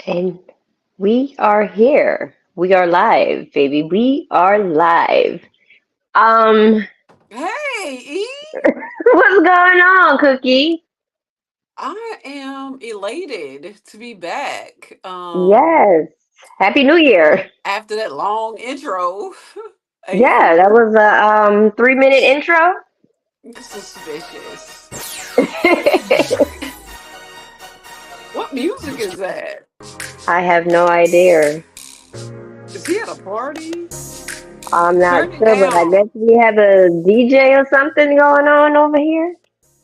And we are here. We are live, baby. We are live. Um, Hey, E. what's going on, Cookie? I am elated to be back. Yes. Happy New Year. After that long intro. Yeah, that Hey, was a 3 minute intro. suspicious. What music is that? I have no idea. Is he at a party? I'm not Turn it sure, but I down. guess we have a DJ or something going on over here.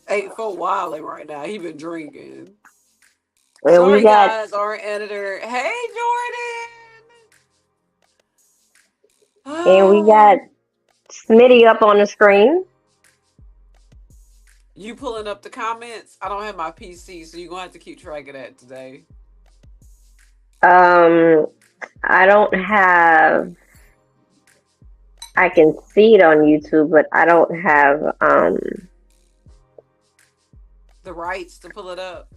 Hey, for Wiley right now. He been drinking. And we Sorry, got guys. Our editor. Hey, and we got Jordan. Smitty up on the screen. You pulling up the comments? I don't have my PC, so you're gonna have to keep track of that today. Um, I don't have. I can see it on YouTube, but I don't have The rights to pull it up.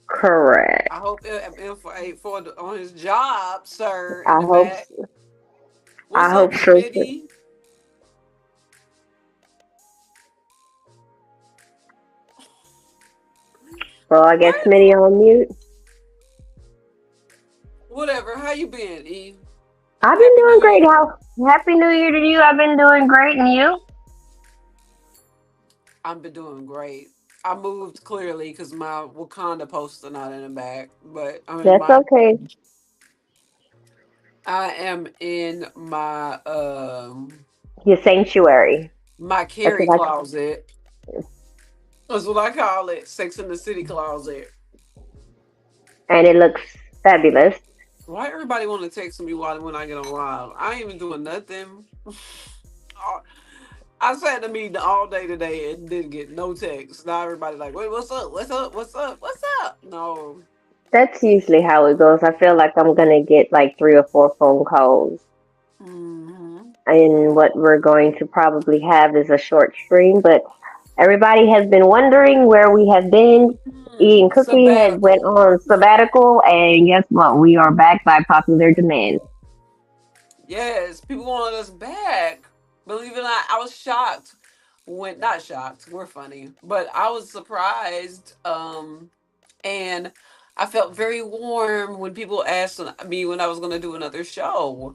correct. I hope info ain't on his job, sir, in I the hope back. I What's up, hope so too. Smitty? So I guess What? Smitty on mute. Whatever. How you been, E? I've been Happy doing New great. Year. How Happy New Year to you. I've been doing great, and you? I've been doing great. I moved clearly because my Wakanda poster not in the back, but I'm in That's my. okay. I am in Your sanctuary. my That's carry what I. closet. That's what I call it. Sex in the City closet. And it looks fabulous. Why everybody want to text me while when I get on live? I ain't even doing nothing. I sat in a meeting all day today and didn't get no text. Now everybody like, wait, what's up? What's up? What's up? What's up? No. That's usually how it goes. I feel like I'm gonna get like 3 or 4 phone calls. Hmm. And what we're going to probably have is a short stream, but everybody has been wondering where we have been. Eating Cookie had went Sabbatical. on sabbatical, and guess what? We are back by popular demand. Yes, people wanted us back. Believe it or not, I was shocked when not shocked. We're funny, but I was surprised. And I felt very warm when people asked me when I was going to do another show.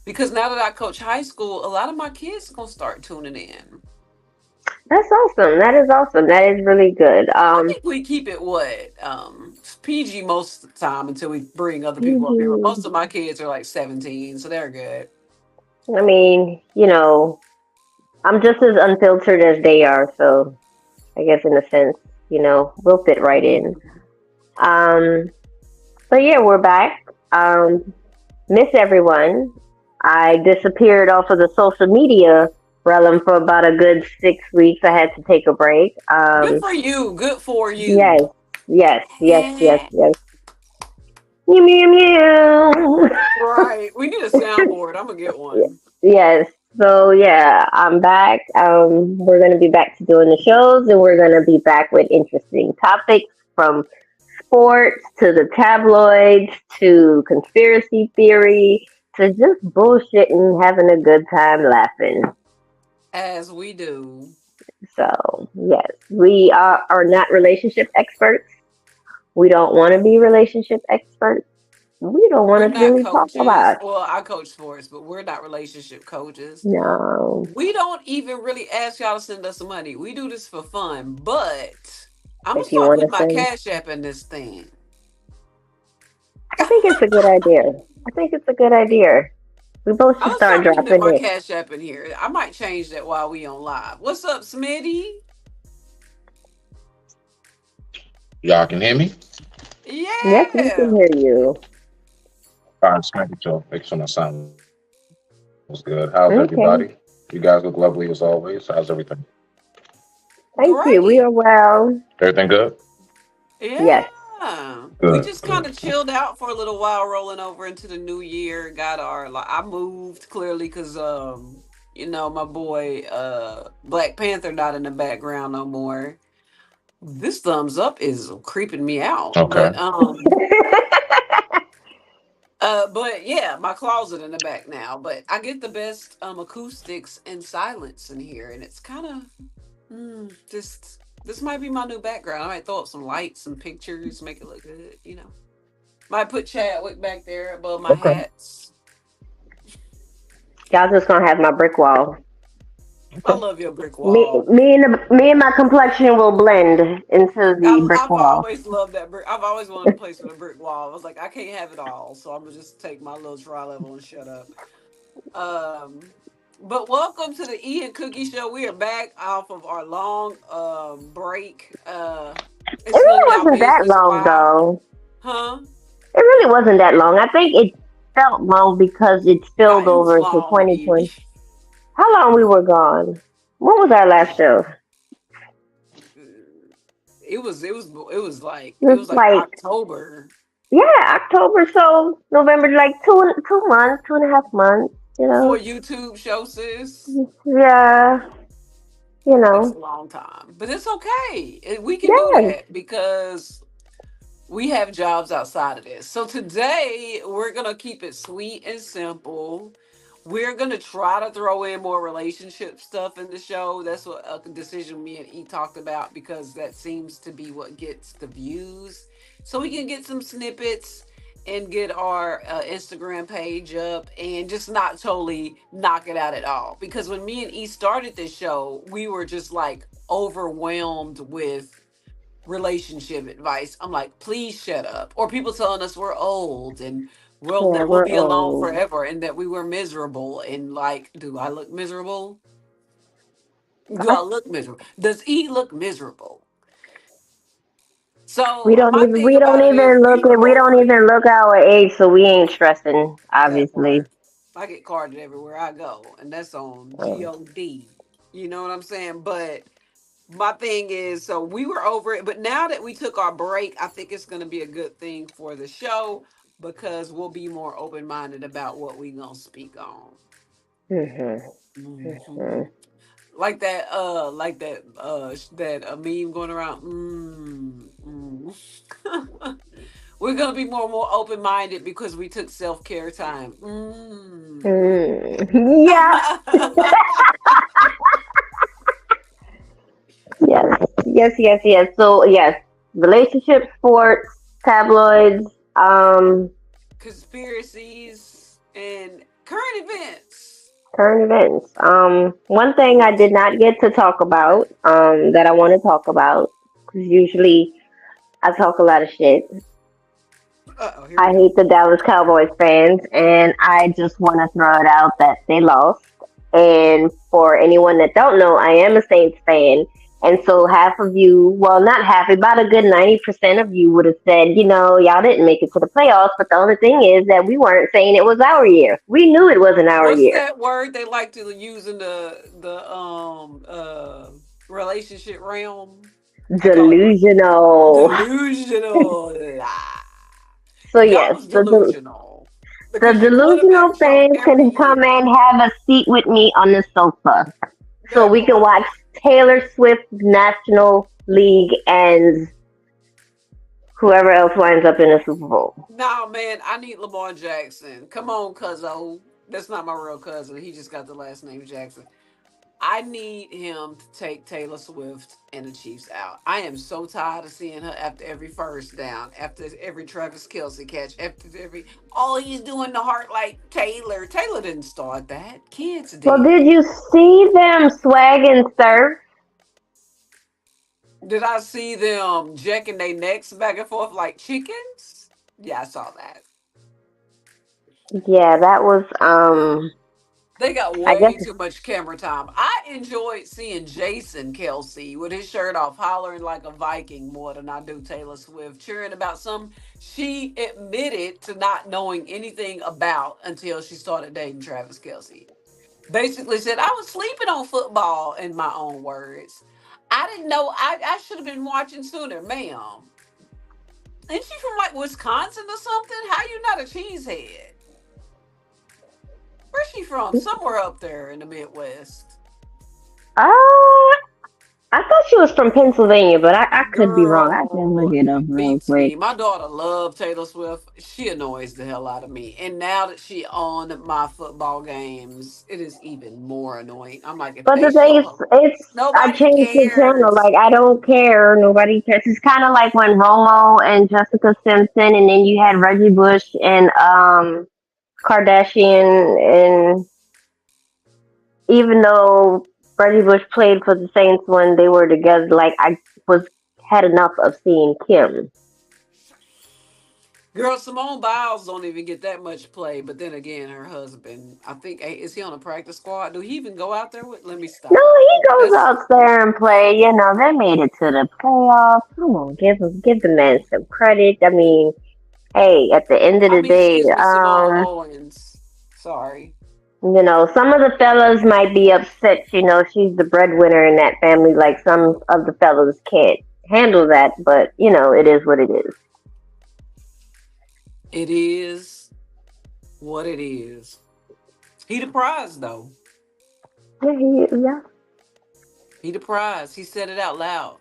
Because now that I coach high school, a lot of my kids are gonna start tuning in. That's awesome. That is awesome. That is really good. I think we keep it what PG most of the time until we bring other people up here. But most PG. of my kids are like 17, so they're good. I mean, I'm just as unfiltered as they are, so I guess in a sense, we'll fit right in. Um, but yeah, we're back. Miss everyone. I disappeared off of the social media realm for about a good 6 weeks. I had to take a break. Good for you. Good for Yes, you. yes, yes, yes, yes. Mew, mew, mew. Right. We need a soundboard. I'm gonna get one. Yes. So yeah, I'm back. We're gonna be back to doing the shows, and we're gonna be back with interesting topics from sports to the tabloids to conspiracy theory to just bullshitting, having a good time laughing. As we do. So yes, we are not relationship experts. We don't want to be relationship experts. We don't We're want to not really talk coaches. about it. Well, I coach sports, but we're not relationship coaches. No. We don't even really ask y'all to send us money. We do this for fun, but I'm gonna If you start want to putting my send, cash app in this thing. I think it's a good idea. I think it's a good idea. We both I'm should gonna start start putting dropping my it. cash app in here. I might change that while we on live. What's up, Smitty? Y'all can hear me? Yes, we can Yeah. hear you. All right, thank you, Joe. Make sure my sound was good. How's everybody? You guys Okay. look lovely as always. How's everything? Thank you. We are Great. well. Everything good? Yes. Yeah. We Good, just kind good. of chilled out for a little while, rolling over into the new year. Got our like I moved clearly because my boy Black Panther not in the background no more. This thumbs up is creeping me out. Okay. But But yeah, my closet in the back now. But I get the best acoustics and silence in here, and it's kind of just this might be my new background. I might throw up some lights, some pictures, make it look good. Might put Chadwick back there above my Okay. hats. Y'all just gonna have my brick wall. I Okay. love your brick Me, wall. me and my complexion will blend into the brick I've wall. always loved that brick. I've always wanted a place with a brick wall. I was like, I can't have it all, so I'm gonna just take my little try level and shut up. Um, but welcome to the E and Cookie Show. We are back off of our long break. It It's none of really y'all wasn't that business. long Why? though. Huh? It really wasn't that long. I think it felt long because it Nah, spilled it was over into long, 2020. Evie. How long we were gone? What was our last show? It It was was like like, October yeah, October, so November, like 2 2 months, 2.5 months. You for a know, YouTube show, sis. yeah, you That's a know, long time, but it's okay. We can do yes. that because we have jobs outside of this. So today we're gonna keep it sweet and simple. We're gonna try to throw in more relationship stuff in the show. That's what a decision me and E talked about because that seems to be what gets the views. So we can get some snippets and get our Instagram page up and just not totally knock it out at all. Because when me and E started this show, we were just like overwhelmed with relationship advice. I'm like, please shut up. Or people telling us we're old and Yeah, we'll we're be alone old. forever and that we were miserable. And like, do I look miserable? Do I look miserable? Does he look miserable? So my thing We don't about it is even we look were at we don't over it. even look our age, so we ain't stressing. That Obviously. part. I get carded everywhere I go, and that's on Um, God. You know what I'm saying? But my thing is, so we were over it, but now that we took our break, I think it's going to be a good thing for the show because we'll be more open minded about what we gonna speak on. mhm, hmm mhm. That meme going around. We're gonna be more open minded because we took self care time. Yeah, yes, yes, yes, yes. So yes, relationship, sports, tabloids, Conspiracies and current events. current events. One thing I did not get to talk about, that I want to talk about, because usually I talk a lot of shit. Oh, here we I go. hate the Dallas Cowboys fans, and I just want to throw it out that they lost. And for anyone that don't know, I am a Saints fan. And so half of you, well, not half, about a good 90% of you would have said, y'all didn't make it to the playoffs. But the only thing is that we weren't saying it was our year. We knew it wasn't our What's year. that word they like to use in the relationship realm? I call it Delusional. delusional. So, Y'all yes, was delusional the because your quarterback delusional choke fans every can come year. and have a seat with me on the sofa, so That we can part. watch Taylor Swift National League and whoever else winds up in the Super Bowl. Nah, man, I need Lamar Jackson. Come on, cuzzo. That's not my real cousin. He just got the last name Jackson. I need him to take Taylor Swift and the Chiefs out. I am so tired of seeing her after every first down, after every Travis Kelsey catch, after every all he's doing the heart like Taylor. Taylor didn't start that. Kids Well, did. did you see them swag and surf? Did I see them jacking their necks back and forth like chickens? Yeah, I saw that. Yeah, that was They got I guess way too much camera time. I enjoyed seeing Jason Kelsey with his shirt off, hollering like a Viking more than I do Taylor Swift, cheering about some she admitted to not knowing anything about until she started dating Travis Kelsey. Basically said, I was sleeping on football, in my own words. I didn't know I should have been watching sooner, ma'am. Ain't she from like Wisconsin or something? How you not a cheesehead? Where's she from? Somewhere up there in the Midwest. uh I thought she was from Pennsylvania, but I could be wrong. I can look Girl, it up real beats me. quick. My daughter loves Taylor Swift. She annoys the hell out of me. And now that she on my football games, it is even more annoying. I'm like, if But they the show thing is, up, I nobody changed the channel. cares. Like, I don't care. Nobody cares. It's kind of like when Romo and Jessica Simpson, and then you had Reggie Bush and Kardashian, and even though Reggie Bush played for the Saints when they were together, like I was had enough of seeing Kim. Girl, Simone Biles don't even get that much play. But then again, her husband, I think, is he on a practice squad? Do he even go out there with? Let me No, stop. he goes That's out there and play. You know, they made it to the playoffs. Come on, give the man some credit. I mean, hey, at the end of I the mean, day, excuse me, Simone Owens. Sorry. you know, some of the fellas might be upset. You know, she's the breadwinner in that family. Like some of the fellas can't handle that, but you know, it is what it is. It is what it is. He the prize, though. Yeah, yeah. He the prize. He said it out loud.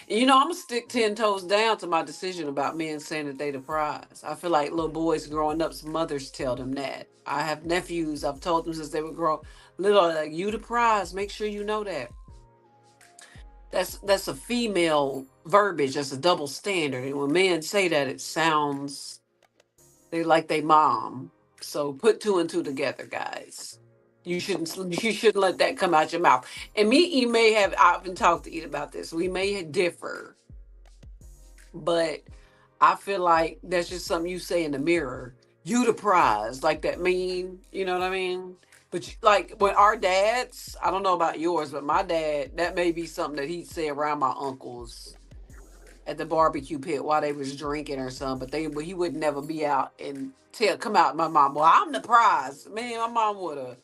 And, you know, I'm gonna stick 10 toes down to my decision about men saying that they the prize. I feel like little boys growing up, some mothers tell them that. I have nephews. I've told them since they were grow little, like, you the prize. Make sure you know that. That's a female verbiage. That's a double standard. And when men say that, it sounds they like they mom. So put two and two together, guys. You shouldn't let that come out your mouth. And me, you may have I've been talked to Ed about this. We may differ, but I feel like that's just something you say in the mirror. You the prize, like that mean, you know what I mean? But like when our dads, I don't know about yours, but my dad, that may be something that he'd say around my uncles at the barbecue pit while they was drinking or something. But he would never be out and come out. My mom, well, I'm the prize, man. My mom would have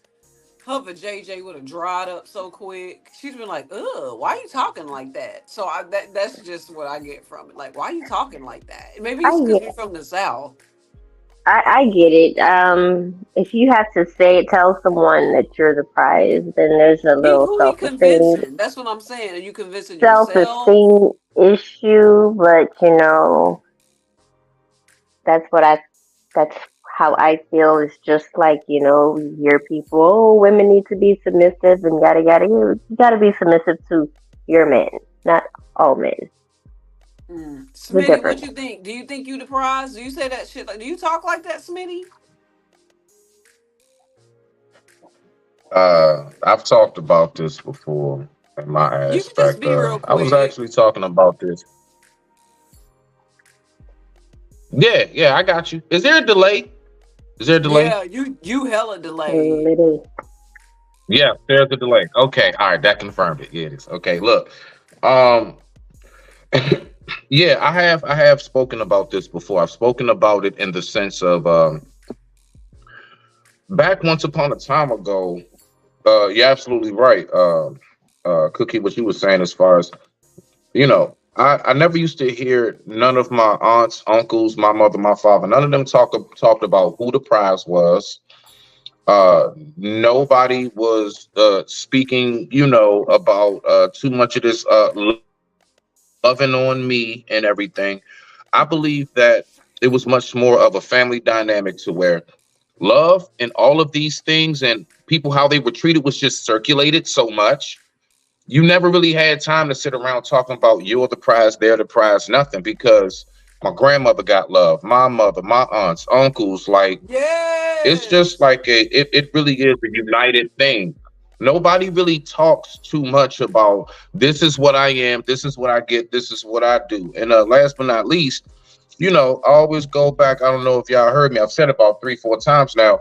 her for JJ would have dried up so quick. She's been like, "Ugh, why are you talking like that?" So that's just what I get from it. Like, why are you talking like that? Maybe I it's because we're get, from the South. I get it. If you have to tell someone that you're the prize, then there's a He little who he self-esteem convincing? That's what I'm saying. Are you convincing yourself? self-esteem issue, but you know, that's what I that's how I feel. It's just like, you know, you hear people, oh, women need to be submissive and yada yada. You gotta be submissive to your men, not all men. The Smitty, what difference. you think? Do you think you the prize? Do you say that shit? Like, do you talk like that, Smitty? I've talked about this before in my You can just aspect. be real I was quick. actually talking about this. Yeah, yeah, I got you. Is there a delay? Is there a delay? Yeah, you hella delayed. Little. Yeah, there's a delay. Okay, all right, that confirmed it. Yeah, it is. Okay, look. Um, yeah, I have spoken about this before. I've spoken about it in the sense of back once upon a time ago. You're absolutely right. Cookie, what you were saying as far as I never used to hear none of my aunts, uncles, my mother, my father, none of them talked about who the prize was. Nobody was speaking, about too much of this loving on me and everything. I believe that it was much more of a family dynamic to where love and all of these things and people how they were treated was just circulated so much. You never really had time to sit around talking about you're the prize, they're the prize, nothing, because my grandmother got love, my mother, my aunts, uncles, like it's just Yes. like it really is a united thing. Nobody really talks too much about this is what I am, this is what I get, this is what I do. And last but not least, I always go back. I don't know if y'all heard me. I've said about 3, 4 times now.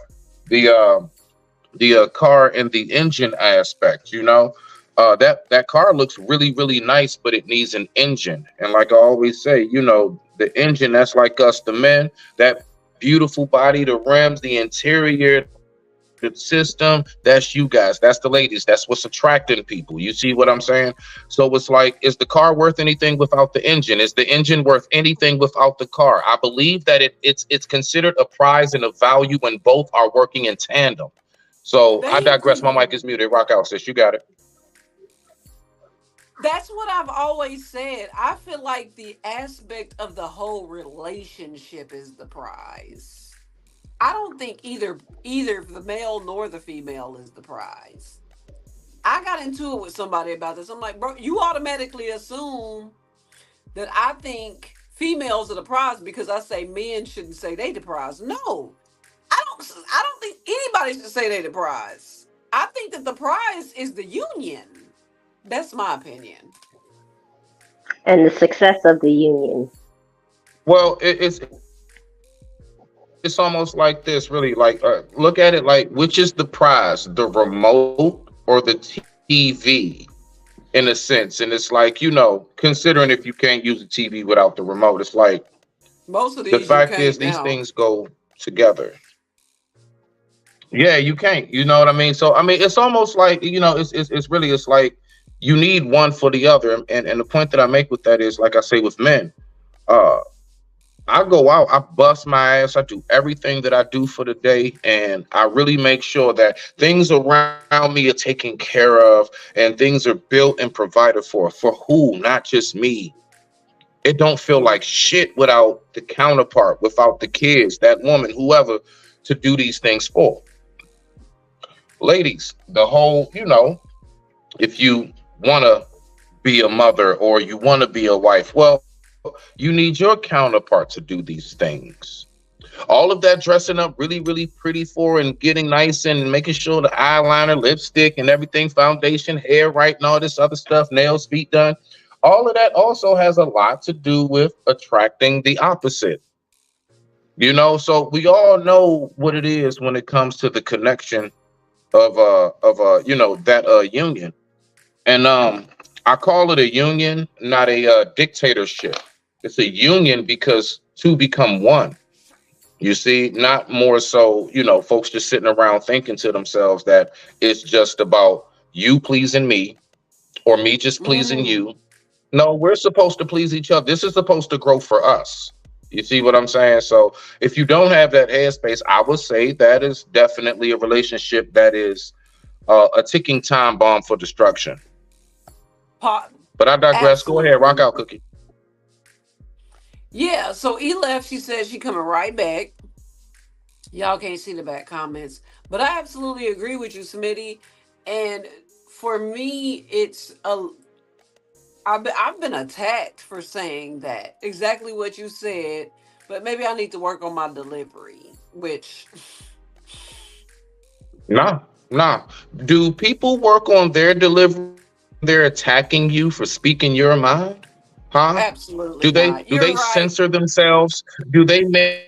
The car and the engine aspect. That car looks really really nice, but it needs an engine. And like I always say, the engine that's like us, the men, that beautiful body, the rims, the interior, the system, that's you guys, that's the ladies, that's what's attracting people. You see what I'm saying? So it's like, is the car worth anything without the engine? Is the engine worth anything without the car? I believe that it's considered a prize and a value when both are working in tandem. So I Thank digress. My mic you. is muted. Rock out, sis. You got it. That's what I've always said. I feel like the aspect of the whole relationship is the prize. I don't think either the male nor the female is the prize. I got into it with somebody about this. I'm like, bro, you automatically assume that I think females are the prize because I say men shouldn't say they the prize. No, I don't think anybody should say they the prize. I think that the prize is the union. That's my opinion. And the success of the union. Well, it's almost like this, really. Like, look at it like, which is the prize, the remote or the TV, in a sense? And it's like, considering if you can't use a TV without the remote, it's like Most of the these you fact is can't these now. things go together. Yeah, you can't. You know what I mean? So I mean, it's almost like it's really it's like you need one for the other. And the point that I make with that is, like I say with men, uh, I go out, I bust my ass, I do everything that I do for the day, and I really make sure that things around me are taken care of and things are built and provided for who, not just me. It don't feel like shit without the counterpart, without the kids, that woman, whoever, to do these things for. Ladies, the whole, if you want to be a mother or you want to be a wife, well, you need your counterpart to do these things. All of that dressing up really, really pretty for and getting nice and making sure the eyeliner, lipstick, and everything, foundation, hair right, and all this other stuff, nails, feet done. All of that also has a lot to do with attracting the opposite. So we all know what it is when it comes to the connection of that union. And I call it a union, not a dictatorship. It's a union because two become one. You see, not more so, folks just sitting around thinking to themselves that it's just about you pleasing me or me just pleasing Mm. you. No, we're supposed to please each other. This is supposed to grow for us. You see what I'm saying? So if you don't have that headspace, I would say that is definitely a relationship that is a ticking time bomb for destruction. Pot, But I digress. Go ahead, rock absolutely. out, Cookie. Yeah, so E left. She said she coming right back. Y'all can't see the back comments, but I absolutely agree with you, Smitty. And for me, I've been attacked for saying that exactly what you said, but maybe I need to work on my delivery. Which Nah, nah. Do people work on their delivery when they're attacking you for speaking your mind? Huh? Do absolutely they not. do they You're right. censor themselves? Do they make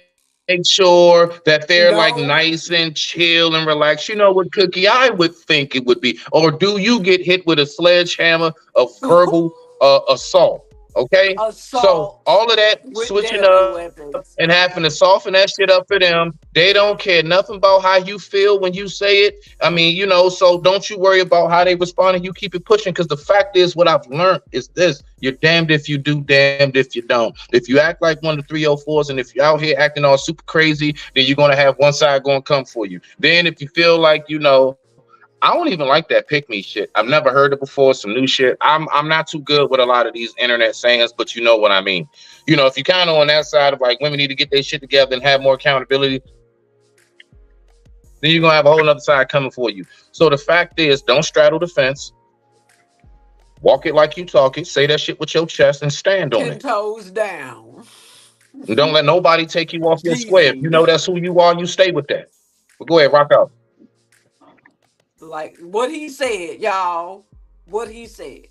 sure that they're like nice and No. chill and relaxed? You know what, Cookie? I would think it would be. Or do you get hit with a sledgehammer of verbal assault? Okay? So all Assault of that with switching deadly up and weapons. having to soften that shit up for them, they don't care nothing about how you feel when you say it. I mean, so don't you worry about how they respond and you keep it pushing, because the fact is, what I've learned is this: you're damned if you do, damned if you don't. If you act like one of the 304s and if you're out here acting all super crazy, then you're going to have one side going to come for you. Then if you feel like, I don't even like that pick me shit. I've never heard it before, some new shit. I'm not too good with a lot of these internet sayings, but you know what I mean. If you're kind of on that side of like women need to get their shit together and have more accountability, then you're gonna have a whole other side coming for you. So the fact is, don't straddle the fence. Walk it like you talk it. Say that shit with your chest and stand on it. 10 toes down. And don't let nobody take you off your square. If you Easy. know that's who you are, you stay with that. But go ahead, rock out. Like what he said, y'all. What he said.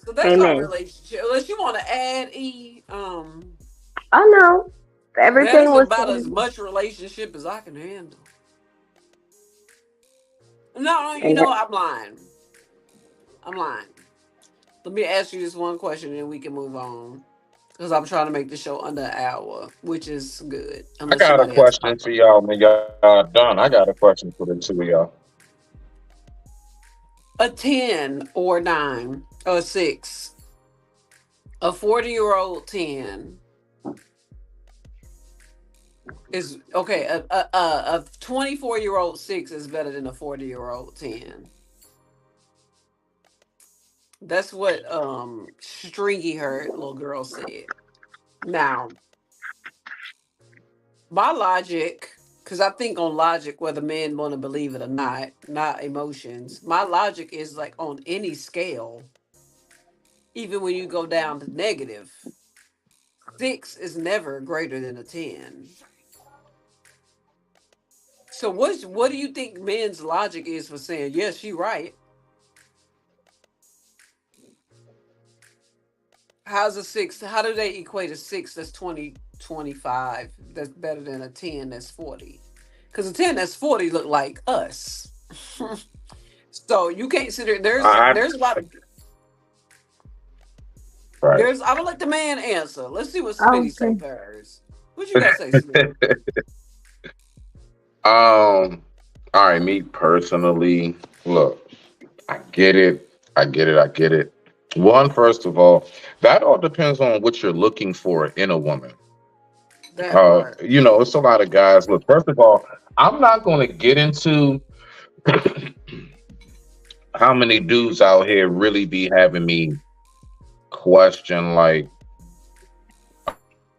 So that's our Amen. relationship. Unless you want to add Oh no, that everything is was about as said, much relationship as I can handle. No, you and know I'm lying. I'm lying. Let me ask you this one question and we can move on. Because I'm trying to make the show under an hour, which is good. I Unless got a somebody else question pop for up. y'all when y'all done. I got a question for the two of y'all. A 10 or 9 or 6. A 40-year-old 10 is okay. A 24-year-old 6 is better than a 40-year-old 10. That's what Stringy heard little girl said. Now, my logic, because I think on logic, whether men want to believe it or not emotions. My logic is like on any scale, even when you go down to negative, six is never greater than a 10. So what do you think men's logic is for saying, yes, she right? How's a six? How do they equate a six that's 20 25 that's better than a 10 that's 40? Because a 10 that's 40 look like us. So you can't consider I there's a lot of right. there's I'm gonna let the man answer. Let's see what Smitty say Okay. first. What you gotta say, Smitty? All right, me personally, look, I get it. I get it. I get it. One, first of all, that all depends on what you're looking for in a woman. That part. It's a lot of guys. Look, first of all, I'm not going to get into how many dudes out here really be having me question, like,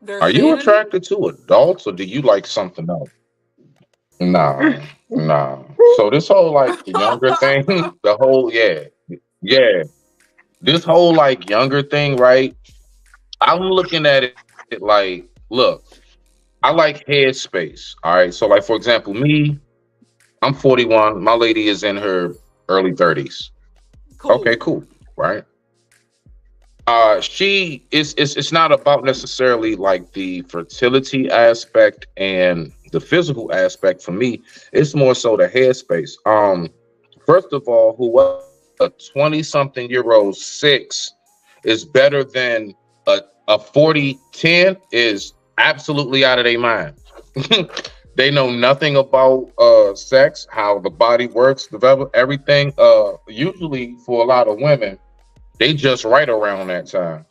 Their are you sanity? attracted to adults or do you like something else? Nah, nah. So this whole like younger thing, the whole yeah, this whole like younger thing, right? I'm looking at it like, look, I like headspace. All right. So like for example, me, I'm 41. My lady is in her early 30s. Okay, Cool. cool. Right. She is it's not about necessarily like the fertility aspect and the physical aspect for me. It's more so the headspace. First of all, who a 20 something year old six is better than a 40 10 is absolutely out of their mind. They know nothing about sex, how the body works, develop everything. Usually for a lot of women, they just right around that time,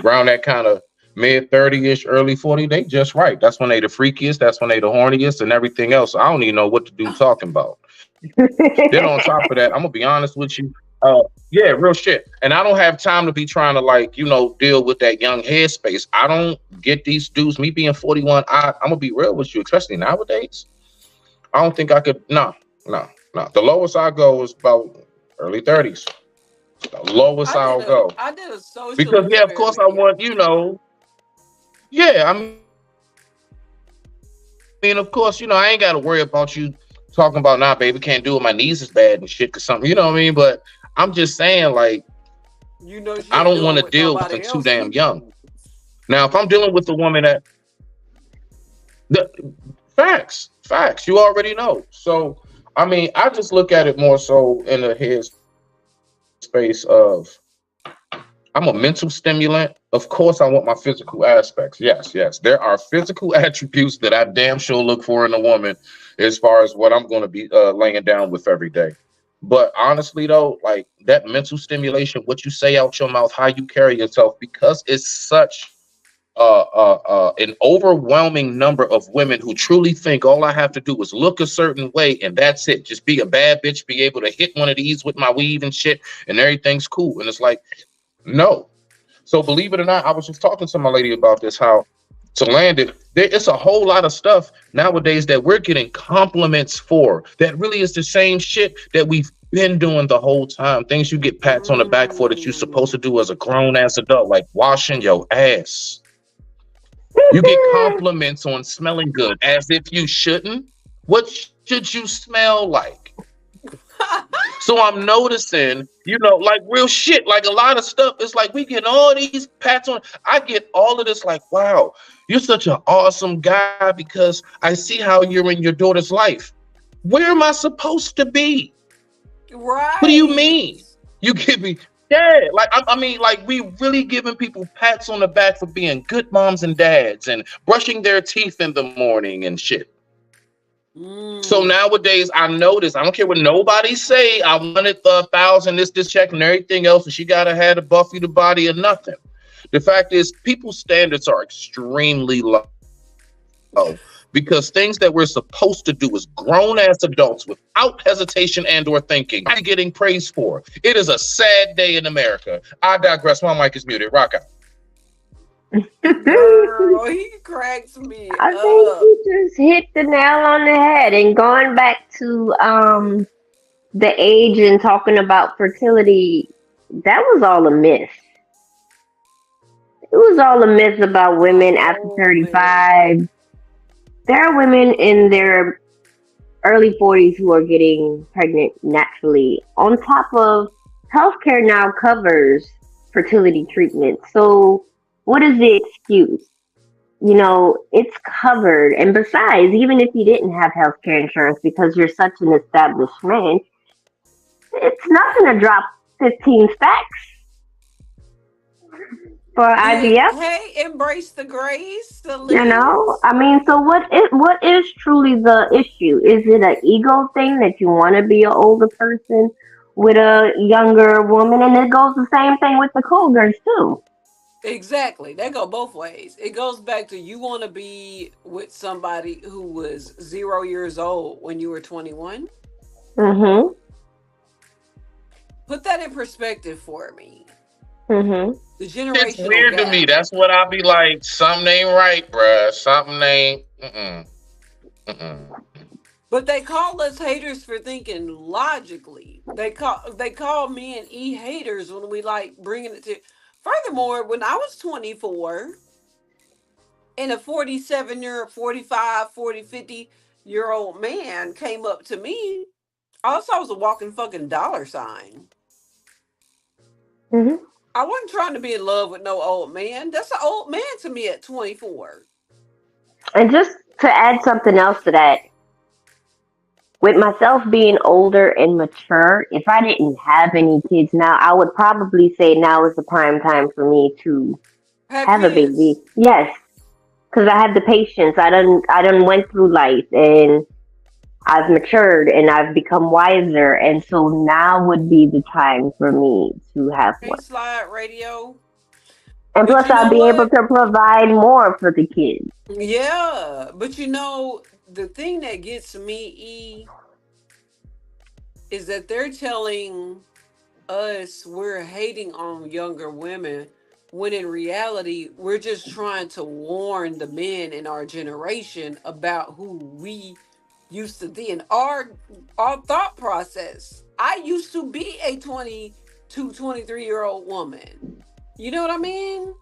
around that kind of mid 30ish, early 40. They just right. That's when they the freakiest. That's when they the horniest and everything else. I don't even know what to do talking about. Then on top of that, I'm gonna be honest with you. Yeah, real shit. And I don't have time to be trying to like, deal with that young headspace. I don't get these dudes. Me being 41, I'm gonna be real with you, especially nowadays. I don't think I could. No, no, no. The lowest I go is about early 30s. The lowest I'll go. I did a social Because yeah, of course I experiment, want, y'all. yeah, I mean, of course, I ain't gotta worry about you talking about nah, baby, can't do it. My knees is bad and shit, cause something, you know what I mean? But I'm just saying, like, You know I she don't ain't want to doing what deal with something nobody too else damn do. young. Now, if I'm dealing with a woman that the facts, you already know. So, I mean, I just look at it more so in a headspace of I'm a mental stimulant. Of course, I want my physical aspects. Yes. There are physical attributes that I damn sure look for in a woman as far as what I'm going to be laying down with every day. But honestly, though, like that mental stimulation, what you say out your mouth, how you carry yourself, because it's such an overwhelming number of women who truly think all I have to do is look a certain way and that's it. Just be a bad bitch, be able to hit one of these with my weave and shit, and everything's cool. And it's like, no. So believe it or not, I was just talking to my lady about this, how to land it, it's a whole lot of stuff nowadays that we're getting compliments for that really is the same shit that we've been doing the whole time. Things you get pats on the back for that you're supposed to Mm. do as a grown ass adult, like washing your ass. You get compliments on smelling good as if you shouldn't. What should you smell like? So I'm noticing, like real shit, like a lot of stuff. It's like we get all these pats on. I get all of this, like, wow, you're such an awesome guy because I see how you're in your daughter's life. Where am I supposed to be? What do you Right. mean? You give me, yeah, like I mean, like we really giving people pats on the back for being good moms and dads and brushing their teeth in the morning and shit. So Mm. nowadays, I notice I don't care what nobody say. I wanted the thousand, this check, and everything else, and she gotta have the Buffy the body or nothing. The fact is, people's standards are extremely low. because things that we're supposed to do as grown ass adults without hesitation and or thinking are getting praised for. It is a sad day in America. I digress. My mic is muted. Rock out. Girl, he cracks me I think up. you just hit the nail on the head. And going back to the age and talking about fertility, that was all a myth. It was all a myth about women after Oh man. 35. There are women in their early 40s who are getting pregnant naturally. On top of healthcare now covers fertility treatment. So what is the excuse? You know, it's covered. And besides, even if you didn't have healthcare insurance because you're such an established man, it's nothing to drop 15 stacks for And IVF. hey, embrace the grace, the You know, leaves. I mean, so what is truly the issue? Is it an ego thing that you want to be an older person with a younger woman? And it goes the same thing with the cougars too. Exactly. That go both ways. It goes back to you want to be with somebody who was 0 years old when you were 21. Mhm. Put that in perspective for me. Mhm. The It's generational weird to me. gap. That's what I'll be like. Something ain't right, bruh. Something ain't. Mm-mm. But they call us haters for thinking logically. They call me and E haters when we like bringing it to. Furthermore, when I was 24 and a 47-year, 45, 40, 50-year old man came up to me, all I saw was a walking fucking dollar sign. Mhm. I wasn't trying to be in love with no old man. That's an old man to me at 24. And just to add something else to that, with myself being older and mature, if I didn't have any kids now, I would probably say now is the prime time for me to Have have a baby. kids. Yes, because I have the patience. I done went through life and I've matured and I've become wiser, and so now would be the time for me to have Hey, one. slide radio. And But plus, you I'll know be able what? to provide more for the kids. Yeah. But you know, the thing that gets me, E, is that they're telling us we're hating on younger women when in reality we're just trying to warn the men in our generation about who we used to be in our thought process. I used to be a 22, 23-year old woman. You know what I mean?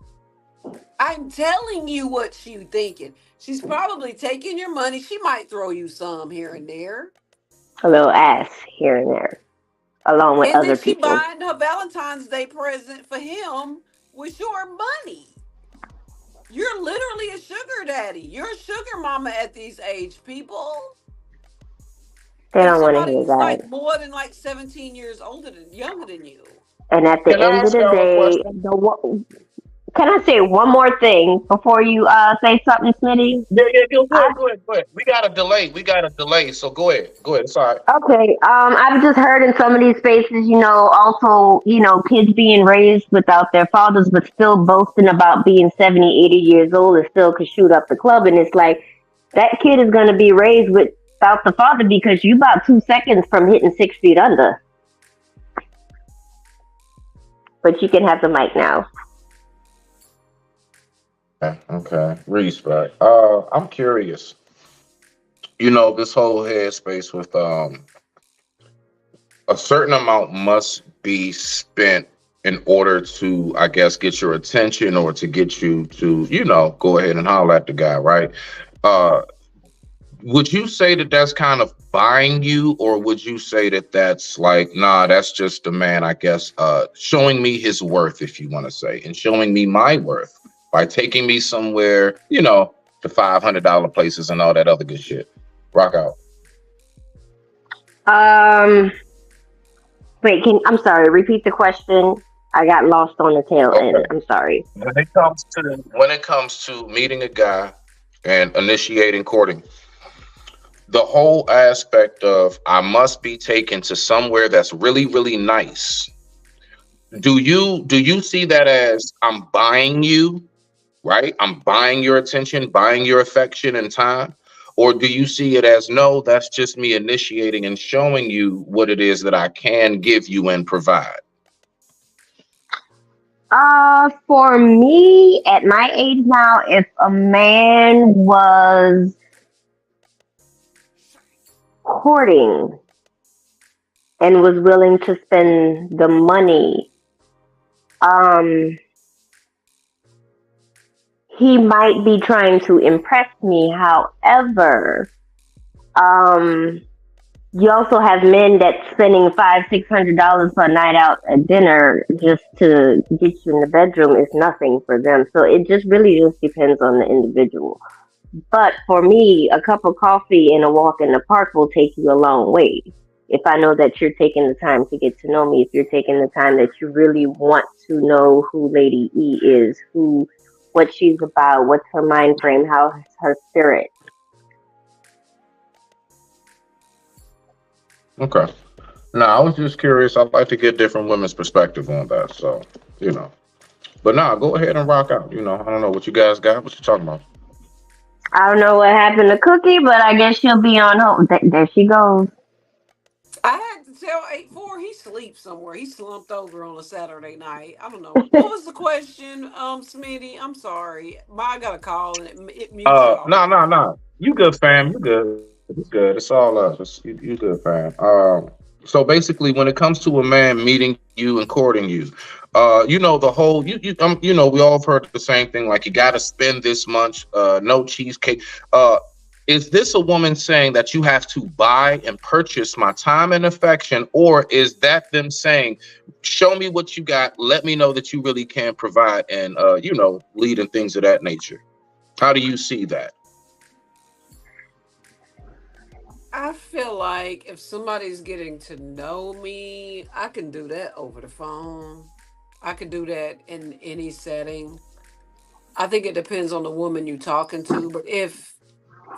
I'm telling you what she's thinking. She's probably taking your money. She might throw you some here and there. A little ass here and there, along with And then other she people. buying her Valentine's Day present for him with your money. You're literally a sugar daddy. You're a sugar mama at these age, people. They And don't want to somebody hear who's that. like more than like 17 years older than younger than you. And at the Can I end of ask the y'all a day, question? can I say one more thing before you say something, Smitty? Yeah, yeah, yeah. Go I ahead, go ahead, go ahead. We got a delay. We got a delay. So go ahead. Go ahead. It's all right. Okay, I've just heard in some of these spaces, also, kids being raised without their fathers, but still boasting about being 70, 80 years old and still could shoot up the club. And it's like, that kid is going to be raised without the father because you about 2 seconds from hitting 6 feet under. But you can have the mic now. Okay. Respect. I'm curious. This whole headspace with a certain amount must be spent in order to, I guess, get your attention or to get you to, go ahead and holler at the guy, right? Uh, would you say that that's kind of buying you, or would you say that that's like, nah, that's just the man, I guess, showing me his worth, if you want to say, and showing me my worth by taking me somewhere, the $500 places and all that other good shit. Rock out. Um, Wait, I'm sorry, repeat the question. I got lost on the tail Okay. end. I'm sorry. When it comes to meeting a guy and initiating courting, the whole aspect of I must be taken to somewhere that's really, really nice. Do you see that as I'm buying you, right? I'm buying your attention, buying your affection and time? Or do you see it as, no, that's just me initiating and showing you what it is that I can give you and provide? For me, at my age now, if a man was courting and was willing to spend the money, um, he might be trying to impress me. However, um, you also have men that spending $500-600 for a night out at dinner just to get you in the bedroom is nothing for them. So it just really just depends on the individual. But for me, a cup of coffee and a walk in the park will take you a long way. If I know that you're taking the time to get to know me, if you're taking the time that you really want to know who Lady E is, what she's about, what's her mind frame, how's her spirit. Okay. No, I was just curious. I'd like to get different women's perspective on that. So, you know. But nah, go ahead and rock out. I don't know what you guys got. What you talking about? I don't know what happened to Cookie, but I guess she'll be on hold. There she goes. I had to tell 8-4 he sleeps somewhere. He slumped over on a Saturday night. I don't know. What was the question, Smitty? I'm sorry. I got a call and it mutes y'all. No, no, no. You good, fam. You good. It's good. It's all us. You good, fam. So basically, when it comes to a man meeting you and courting you, the whole we all have heard the same thing. Like, you got to spend this much. No cheesecake. Is this a woman saying that you have to buy and purchase my time and affection, or is that them saying, show me what you got, let me know that you really can provide, and lead and things of that nature? How do you see that? I feel like if somebody's getting to know me, I can do that over the phone. I could do that in any setting. I think it depends on the woman you're talking to, but if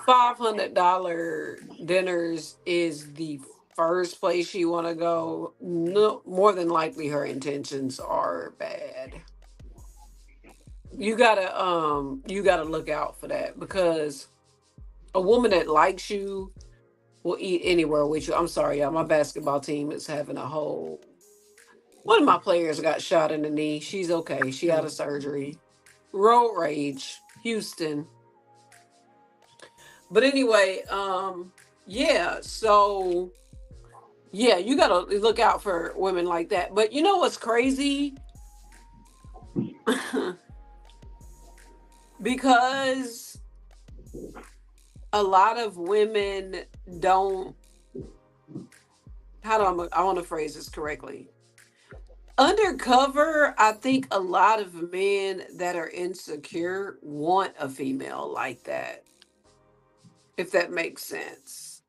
$500 dinners is the first place you want to go, no, more than likely her intentions are bad. You gotta look out for that, because a woman that likes you will eat anywhere with you. I'm sorry, y'all. My basketball team is having a whole. One of my players got shot in the knee. She's okay. She had a surgery. Road rage, Houston. But anyway, yeah. So yeah, you gotta look out for women like that. But you know what's crazy? Because a lot of women don't. I want to phrase this correctly. Undercover, I think a lot of men that are insecure want a female like that, if that makes sense.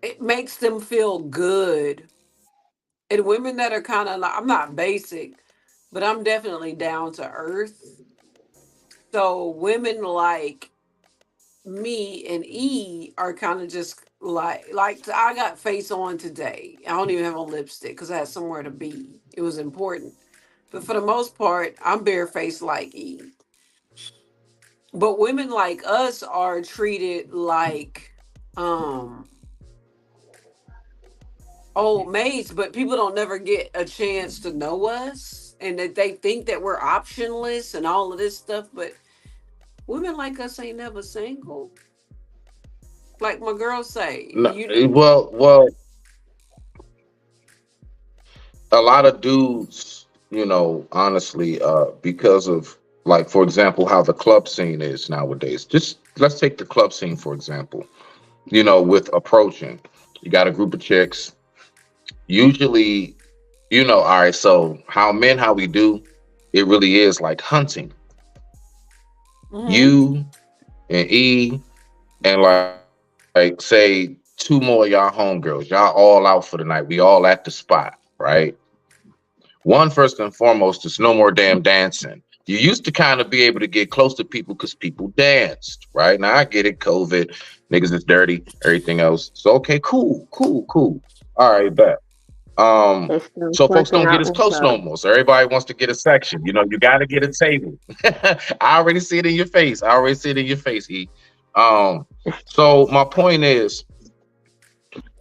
It makes them feel good. And women that are kind of like, I'm not basic, but I'm definitely down to earth. So women like me and E are kind of just like I got face on today. I don't even have a lipstick because I had somewhere to be. It was important. But for the most part, I'm barefaced like E. But women like us are treated like um old maids, but people don't never get a chance to know us, and that they think that we're optionless and all of this stuff, but women like us ain't never single. Like my girls say, No, you well, a lot of dudes, honestly, because of, like, for example, how the club scene is nowadays. Just let's take the club scene for example. With approaching, you got a group of chicks. Usually, all right. So how we do, it really is like hunting. hmm You and E and like say two more of y'all homegirls. Y'all all out for the night. We all at the spot, right? One, first and foremost, is no more damn dancing. You used to kind of be able to get close to people because people danced, right? Now I get it, COVID, niggas is dirty, everything else. So okay, cool, cool, cool. All right, bet. Um, They're still so folks twerking don't get out as in close no clubs. more. So everybody wants to get a section. You got to get a table. I already see it in your face. I already see it in your face, E. Um, so my point is,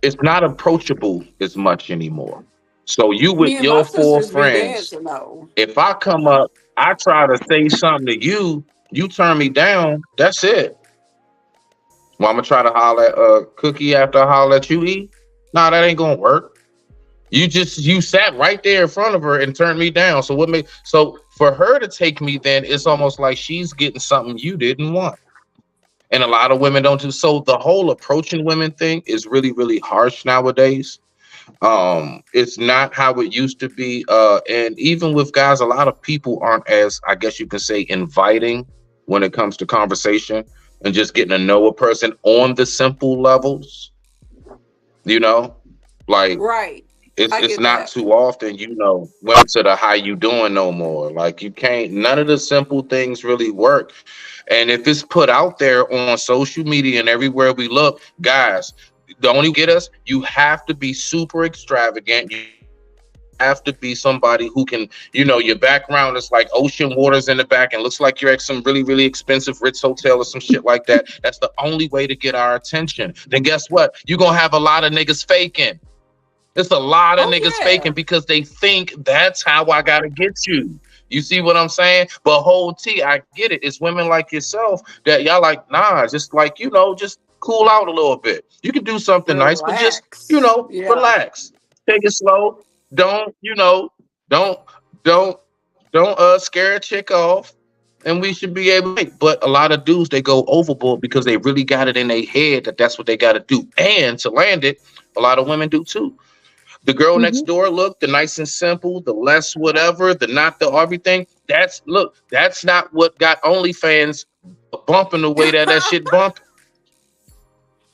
it's not approachable as much anymore. So you with Me and my your four sisters be friends, dancing though. if I come up, I try to say something to you, you turn me down. That's it. Well, I'm gonna try to holler at Cookie after I holler at you, E. Nah, that ain't gonna work. You sat right there in front of her and turned me down. So what made so for her to take me, then it's almost like she's getting something you didn't want. And a lot of women don't do so. The whole approaching women thing is really, really harsh nowadays. It's not how it used to be. And even with guys, a lot of people aren't as, I guess you can say, inviting when it comes to conversation and just getting to know a person on the simple levels, you know, like Right. I it's get not that. too often, went to the how you doing no more. Like you can't, none of the simple things really work. And if it's put out there on social media and everywhere we look, guys, the only get us, you have to be super extravagant. You have to be somebody who can, your background is like ocean waters in the back and looks like you're at some really, really expensive Ritz hotel or some shit like that. That's the only way to get our attention. Then guess what? You're gonna have a lot of niggas faking. There's a lot of Oh niggas yeah. faking because they think that's how I gotta get you. You see what I'm saying? But whole T, I get it. It's women like yourself that y'all like, nah, just like, just cool out a little bit. You can do something nice, but just, Relax. Yeah. relax. Take it slow. Don't, don't, don't, don't scare a chick off. And we should be able to. But a lot of dudes, they go overboard because they really got it in their head that that's what they got to do. And to land it, a lot of women do too. The girl next Hmm. door, look, the nice and simple, the less whatever, the not the everything. That's not what got OnlyFans bumping the way that shit bumped.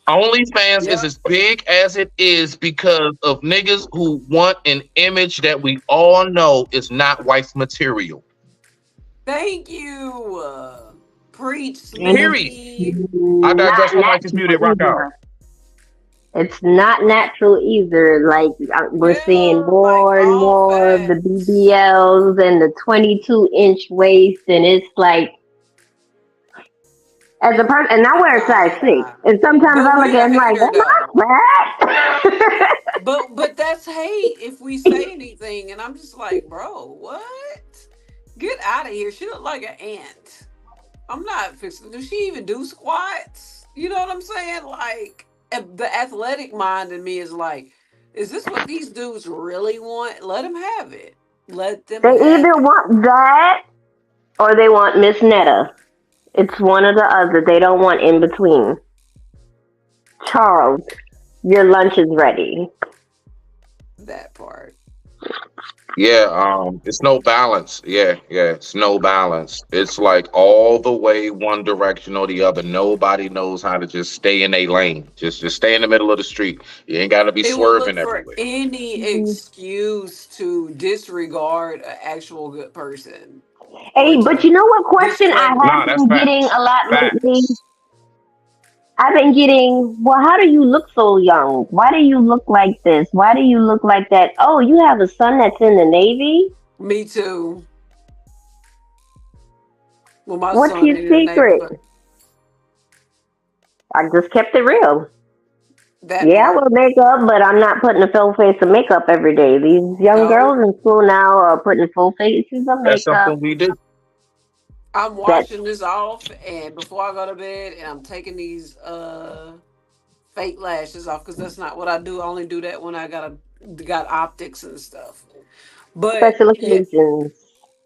OnlyFans is Yep. as big as it is because of niggas who want an image that we all know is not wife material. Thank you. Preach, And it's Period. Smizzy. I not digress. My mic is natural muted. Rock out. either. It's not natural either. Like we're seeing Yeah, like more and all more of the facts. BBLs and the 22-inch waist, and it's like as a person, and I wear a size six, Nah. and sometimes But I look we at a it like, hater though. am I fat? But that's hate if we say anything, and I'm just like, bro, what? Get out of here. She look like an ant. I'm not fixing. Does she even do squats? You know what I'm saying? Like the athletic mind in me is like, is this what these dudes really want? Let them have it. Let them They have either it. want that or they want Miss Netta. It's one or the other. They don't want in between. Charles, your lunch is ready. That part. Yeah, it's no balance. Yeah, it's no balance. It's like all the way one direction or the other. Nobody knows how to just stay in a lane. Just stay in the middle of the street. You ain't gotta be They will look swerving for everywhere. any excuse to disregard an actual good person or Hey, but to you know what question I discredit have Nah, them. that's been getting facts. a lot lately? Facts. I've been getting, well, how do you look so young? Why do you look like this? Why do you look like that? Oh, you have a son that's in the Navy? Me too. Well, my What's son your in the Navy, secret? but I just kept it real. that Yeah, I part. wear makeup, but I'm not putting a full face of makeup every day. These young No, girls in school now are putting full faces of That's makeup. something we do. I'm That's washing this off, and before I go to bed, and I'm taking these fake lashes off because that's not what I do. I only do that when I got optics and stuff. But special yeah, occasions.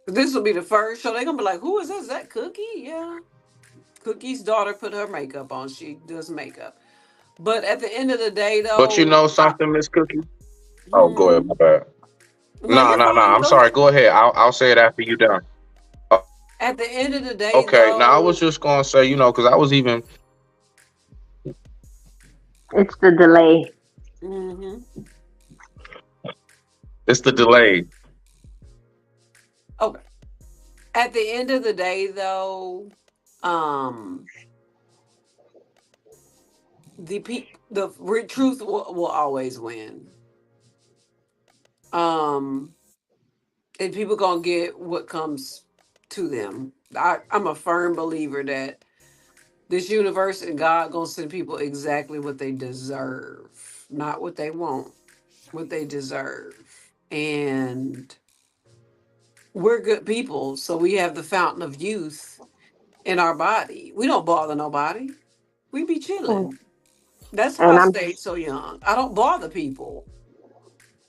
this will be the first show. They're gonna be like, "Who is that? Is that Cookie?" Yeah, Cookie's daughter put her makeup on. She does makeup. But at the end of the day, But you though, know something, Miss Cookie? Oh, go ahead, hmm, my bad. no, No, you're no, no. fine. I'm Go sorry. ahead. Go ahead. I'll say it after you done. Oh, At the end of the day, okay. Now I was though, just gonna say, because I was even It's the delay. hmm, it's the delay. okay. At the end of the day, though, um, the truth will always win. Um, and people gonna get what comes to them. I'm a firm believer that This universe and God gonna send people exactly what they deserve, not what they want, what they deserve. And we're good people, so we have the fountain of youth in our body. We don't bother nobody. We be Mm. chilling. That's how And I I'm stayed so young. I don't bother people.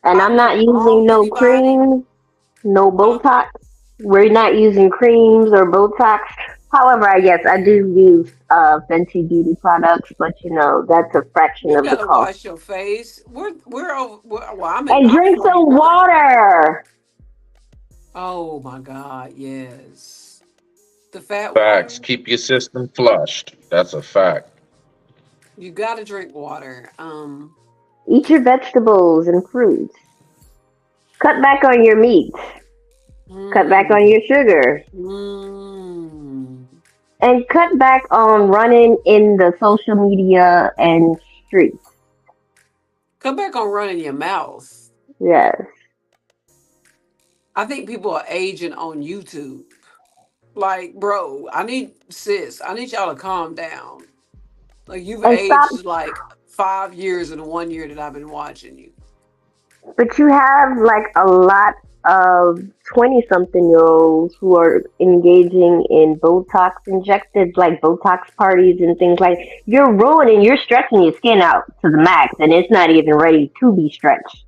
and I I'm don't not using wrong no anybody. cream, no Huh? Botox. We're not using creams or Botox. However, I guess I do use Fenty Beauty products, but that's a fraction You of the gotta cost. wash your face. We're over. Well, And I'm drink some 41. water. Oh my God, yes. The fat Facts. water. Keep your system flushed. That's a fact. You gotta drink water. Eat your vegetables and fruits. Cut back on your meat. Cut back on mm, your sugar. mm. And cut back on running in the social media and streets. Come back on running your mouth. Yes. I think people are aging on YouTube. Like, bro, I need y'all to calm down. Like, you've And stop. aged like 5 years in the 1 year that I've been watching you. But you have like a lot of 20 something year olds who are engaging in Botox injected, like Botox parties and things like. You're stretching your skin out to the max, and it's not even ready to be stretched.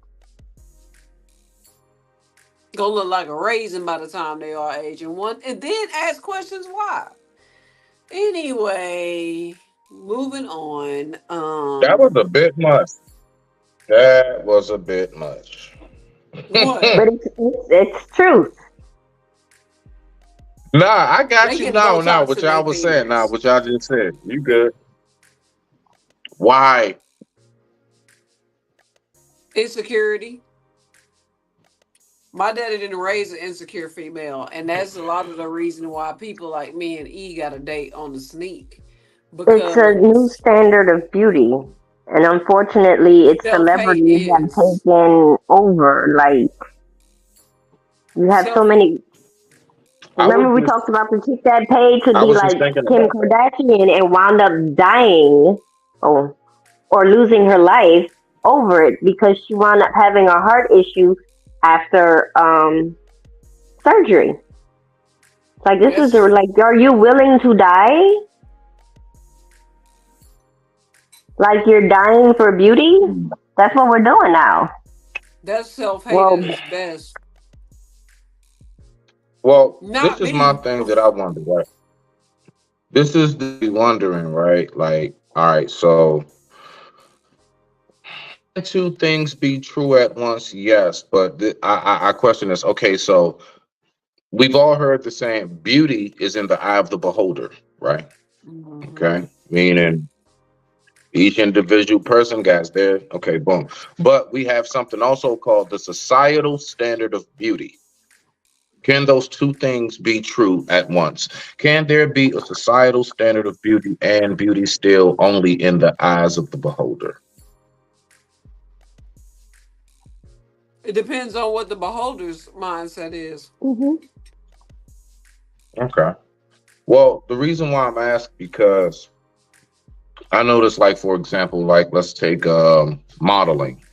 Gonna look like a raisin by the time they are aging one, and then ask questions why. Anyway, moving on. That was a bit much. That was a bit much. What? But it's truth. Nah, I got They you get now. Now, Botox what in y'all their was saying. Now, penis. what y'all just said. You good? Why? Insecurity. My daddy didn't raise an insecure female, and that's a lot of the reason why people like me and E got a date on the sneak It's a new because standard of beauty. And unfortunately, it's self hate celebrities have is taken over. Like, you have so self. many. I was Remember, we just, talked about the chick that paid to I be was just like thinking Kim about that. Kardashian and wound up dying or, or losing her life over it because she wound up having a heart issue after surgery. Like, this is That's like, are you willing to die? Like, you're dying for beauty? That's what we're doing now. that's self hate Well, at its best. Well, this Not is my me. thing that I wonder. Right? This is the wondering, right? Like, all right, so two things be true at once, yes, but I question this. Okay, so we've all heard the saying, beauty is in the eye of the beholder, right? Hmm. Okay, meaning each individual person got there. Okay, boom. But we have something also called the societal standard of beauty. Can those two things be true at once? Can there be a societal standard of beauty and beauty still only in the eyes of the beholder? It depends on what the beholder's mindset is. hmm Okay. Well, the reason why I'm asking because I noticed, like for example, like let's take modeling.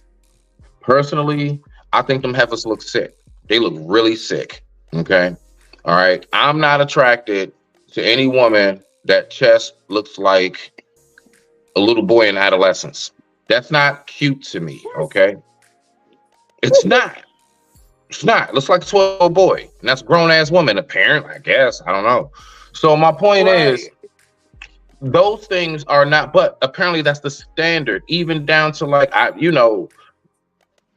Personally, I think them heifers look sick. They look really sick. Okay. All right. I'm not attracted to any woman that chest looks like a little boy in adolescence. That's not cute to me. Okay. It's not. It's not. It looks like a 12 boy. And that's a grown ass woman, apparently, I guess. I don't know. So my point is, Right. those things are not, but apparently that's the standard, even down to like you know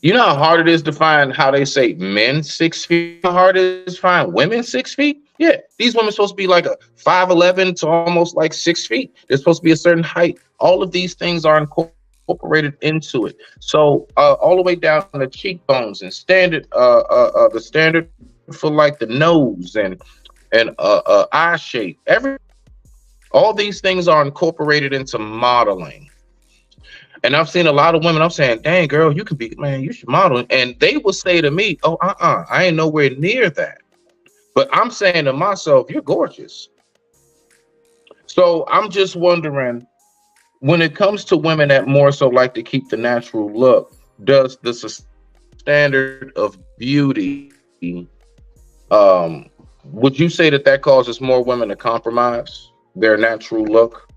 how hard it is to find how they say men 6 feet, how hard it is to find women 6 feet. Yeah, these women supposed to be like a 5'11" to almost like 6 feet. They're supposed to be a certain height. All of these things are incorporated into it. So all the way down to cheekbones and standard, the standard for like the nose and eye shape. All these things are incorporated into modeling. And I've seen a lot of women, I'm saying, dang, girl, you could be, man, you should model. And they will say to me, oh, I ain't nowhere near that. But I'm saying to myself, you're gorgeous. So I'm just wondering, when it comes to women that more so like to keep the natural look, does the standard of beauty, um, would you say that that causes more women to compromise their natural look,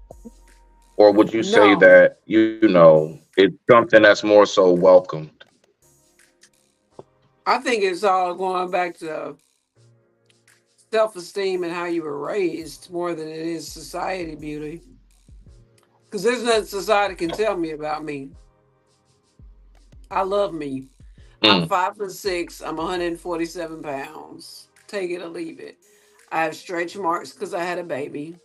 or would you say No, that it's something that's more so welcomed? I think it's all going back to self esteem and how you were raised more than it is society beauty. Because there's nothing society can tell me about me. I love me. I'm Mm, 5'6". I'm 147 pounds. Take it or leave it. I have stretch marks because I had a baby,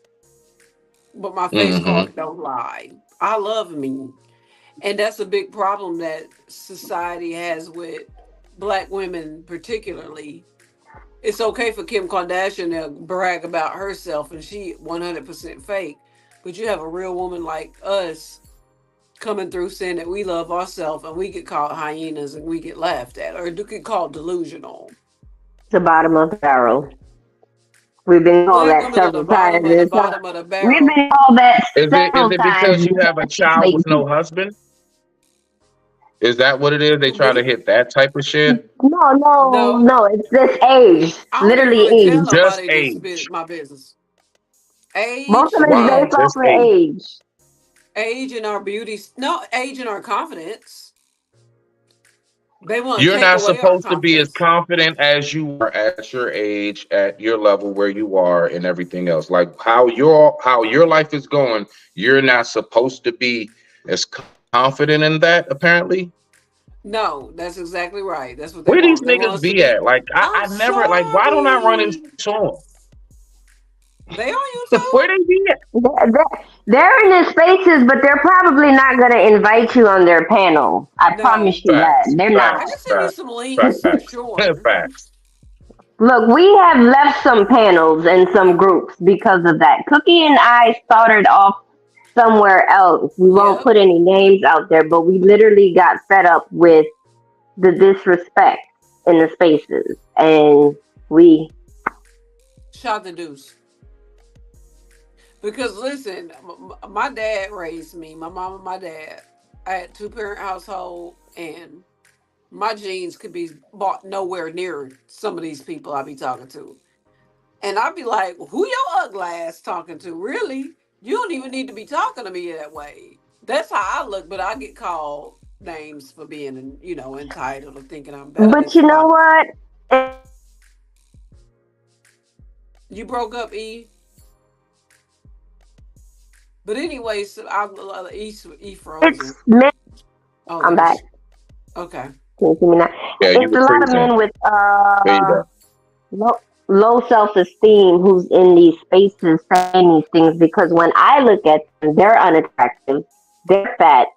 but my face mm-hmm. card don't lie. I love me. And that's a big problem that society has with black women, particularly. It's okay for Kim Kardashian to brag about herself and she 100% fake. But you have a real woman like us coming through saying that we love ourselves and we get called hyenas and we get laughed at or get called delusional. The bottom of the barrel. We've been called Black that women are the several bottom times. of the It's not, bottom of the we've barrel. been called that Is several it times. because you have a child with no husband? Is that what it is? They Who, try to me? hit that type of shit. No, no, No. no. It's this age. I don't even Literally really tell age. Just nobody this age. my business. Most Age of it is Wow, based and off just of age. age. age and our beauty. No, age and our confidence. They want to You're take not away our supposed to be as confidence. confident as you are at your age, at your level where you are, and everything else. Like how your life is going, you're not supposed to be as confident in that. Apparently, No, that's exactly right. That's what they where these want. They want niggas us to be be. at? Like I I'm never like. Why don't I run into sorry. them? They on Where YouTube. they be at? They're in their spaces, but they're probably not going to invite you on their panel. I promise No, you that. Facts, They're I not. can facts, send you facts, some links for facts, sure. facts. Look, we have left some panels and some groups because of that. Cookie and I started off somewhere else. We won't Yep. put any names out there, but we literally got fed up with the disrespect in the spaces. And we, Shot the deuce. Because listen, my dad raised me. My mom and my dad. I had two parent household, and my genes could be bought nowhere near some of these people I be talking to. And I'd be like, who your ugly ass talking to? Really? You don't even need to be talking to me that way. That's how I look, but I get called names for being, entitled or thinking I'm better than but you know somebody. what? It's You broke up, E. But anyway, so E frozen. men. Oh, I'm there back. she. Okay. Can you see me now? Yeah, you It's were a lot of freezing. men with There you go. low, low self esteem who's in these spaces saying these things because when I look at them, they're unattractive, they're fat,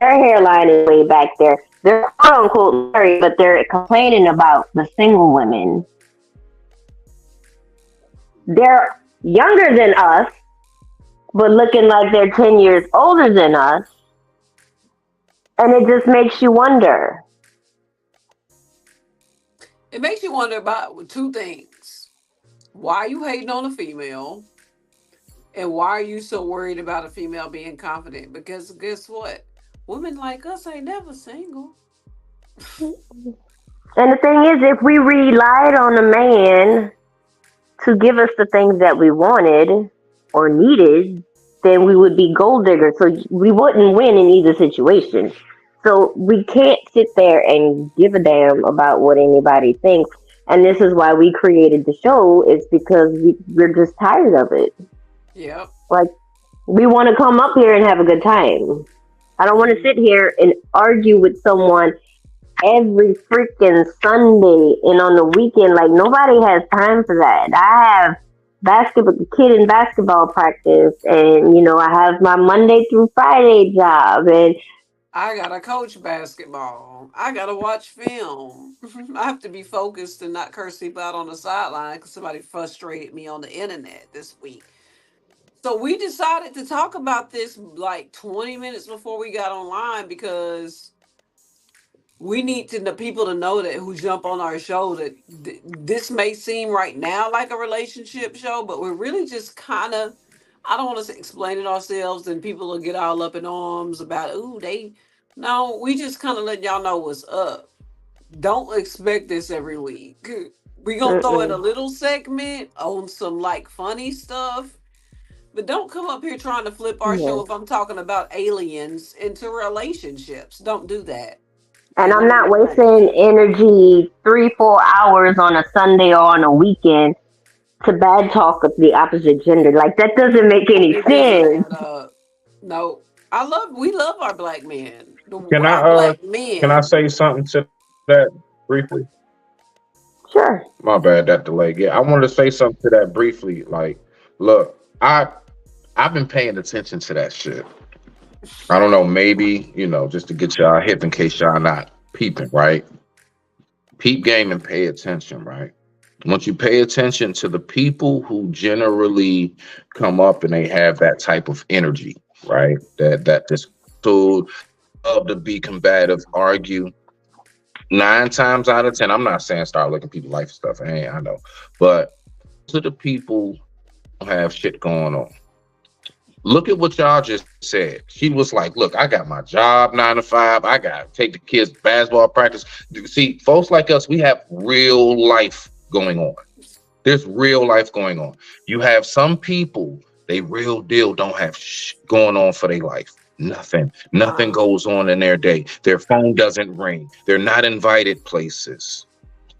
their hairline is way back there. They're quote unquote married, but they're complaining about the single women. They're younger than us, but looking like they're 10 years older than us. And it just makes you wonder. It makes you wonder about two things. Why are you hating on a female? And why are you so worried about a female being confident? Because guess what? Women like us ain't never single. And the thing is, if we relied on a man to give us the things that we wanted or needed, then we would be gold diggers. So we wouldn't win in either situation. So we can't sit there and give a damn about what anybody thinks. And this is why we created the show, is because we're just tired of it. Yep. Like, we want to come up here and have a good time. I don't want to Mm. sit here and argue with someone every freaking Sunday and on the weekend. Like nobody has time for that. I have basketball kid in basketball practice, and I have my Monday through Friday job, and I gotta coach basketball. I gotta watch film. I have to be focused and not curse people out on the sideline because somebody frustrated me on the internet this week. So we decided to talk about this like 20 minutes before we got online because we need to the people to know that who jump on our show that this may seem right now like a relationship show, but we're really just kind of I don't want to explain it ourselves, and people will get all up in arms about, ooh, they. No, we just kind of let y'all know what's up. Don't expect this every week. We gonna throw in a Mm-mm. little segment on some like funny stuff, but don't come up here trying to flip our show Yeah. if I'm talking about aliens into relationships. Don't do that. And And I'm let me not explain. wasting energy 3, 4 hours on a Sunday or on a weekend to bad talk of the opposite gender. Like that doesn't make any It doesn't sense. add up. No, we love our black men, Can I our black can I men. say something to that briefly? Sure. My bad, that delay. Yeah, I wanted to say something to that briefly. Like, look, I've been paying attention to that shit. I don't know, maybe, just to get y'all hip in case y'all not peeping, right? Peep game and pay attention, right? Once you pay attention to the people who generally come up and they have that type of energy, right? That just so love to be combative, argue. 9 times out of 10, I'm not saying start looking people life stuff. Hey, I know, but to the people who have shit going on. Look at what y'all just said. She was like, "Look, I got my job 9 to 5. I got to take the kids to basketball practice." See, folks like us, we have real life going on. There's real life going on. You have some people, they real deal don't have going on for their life. Nothing. Nothing Uh, goes on in their day. Their phone doesn't ring. They're not invited places.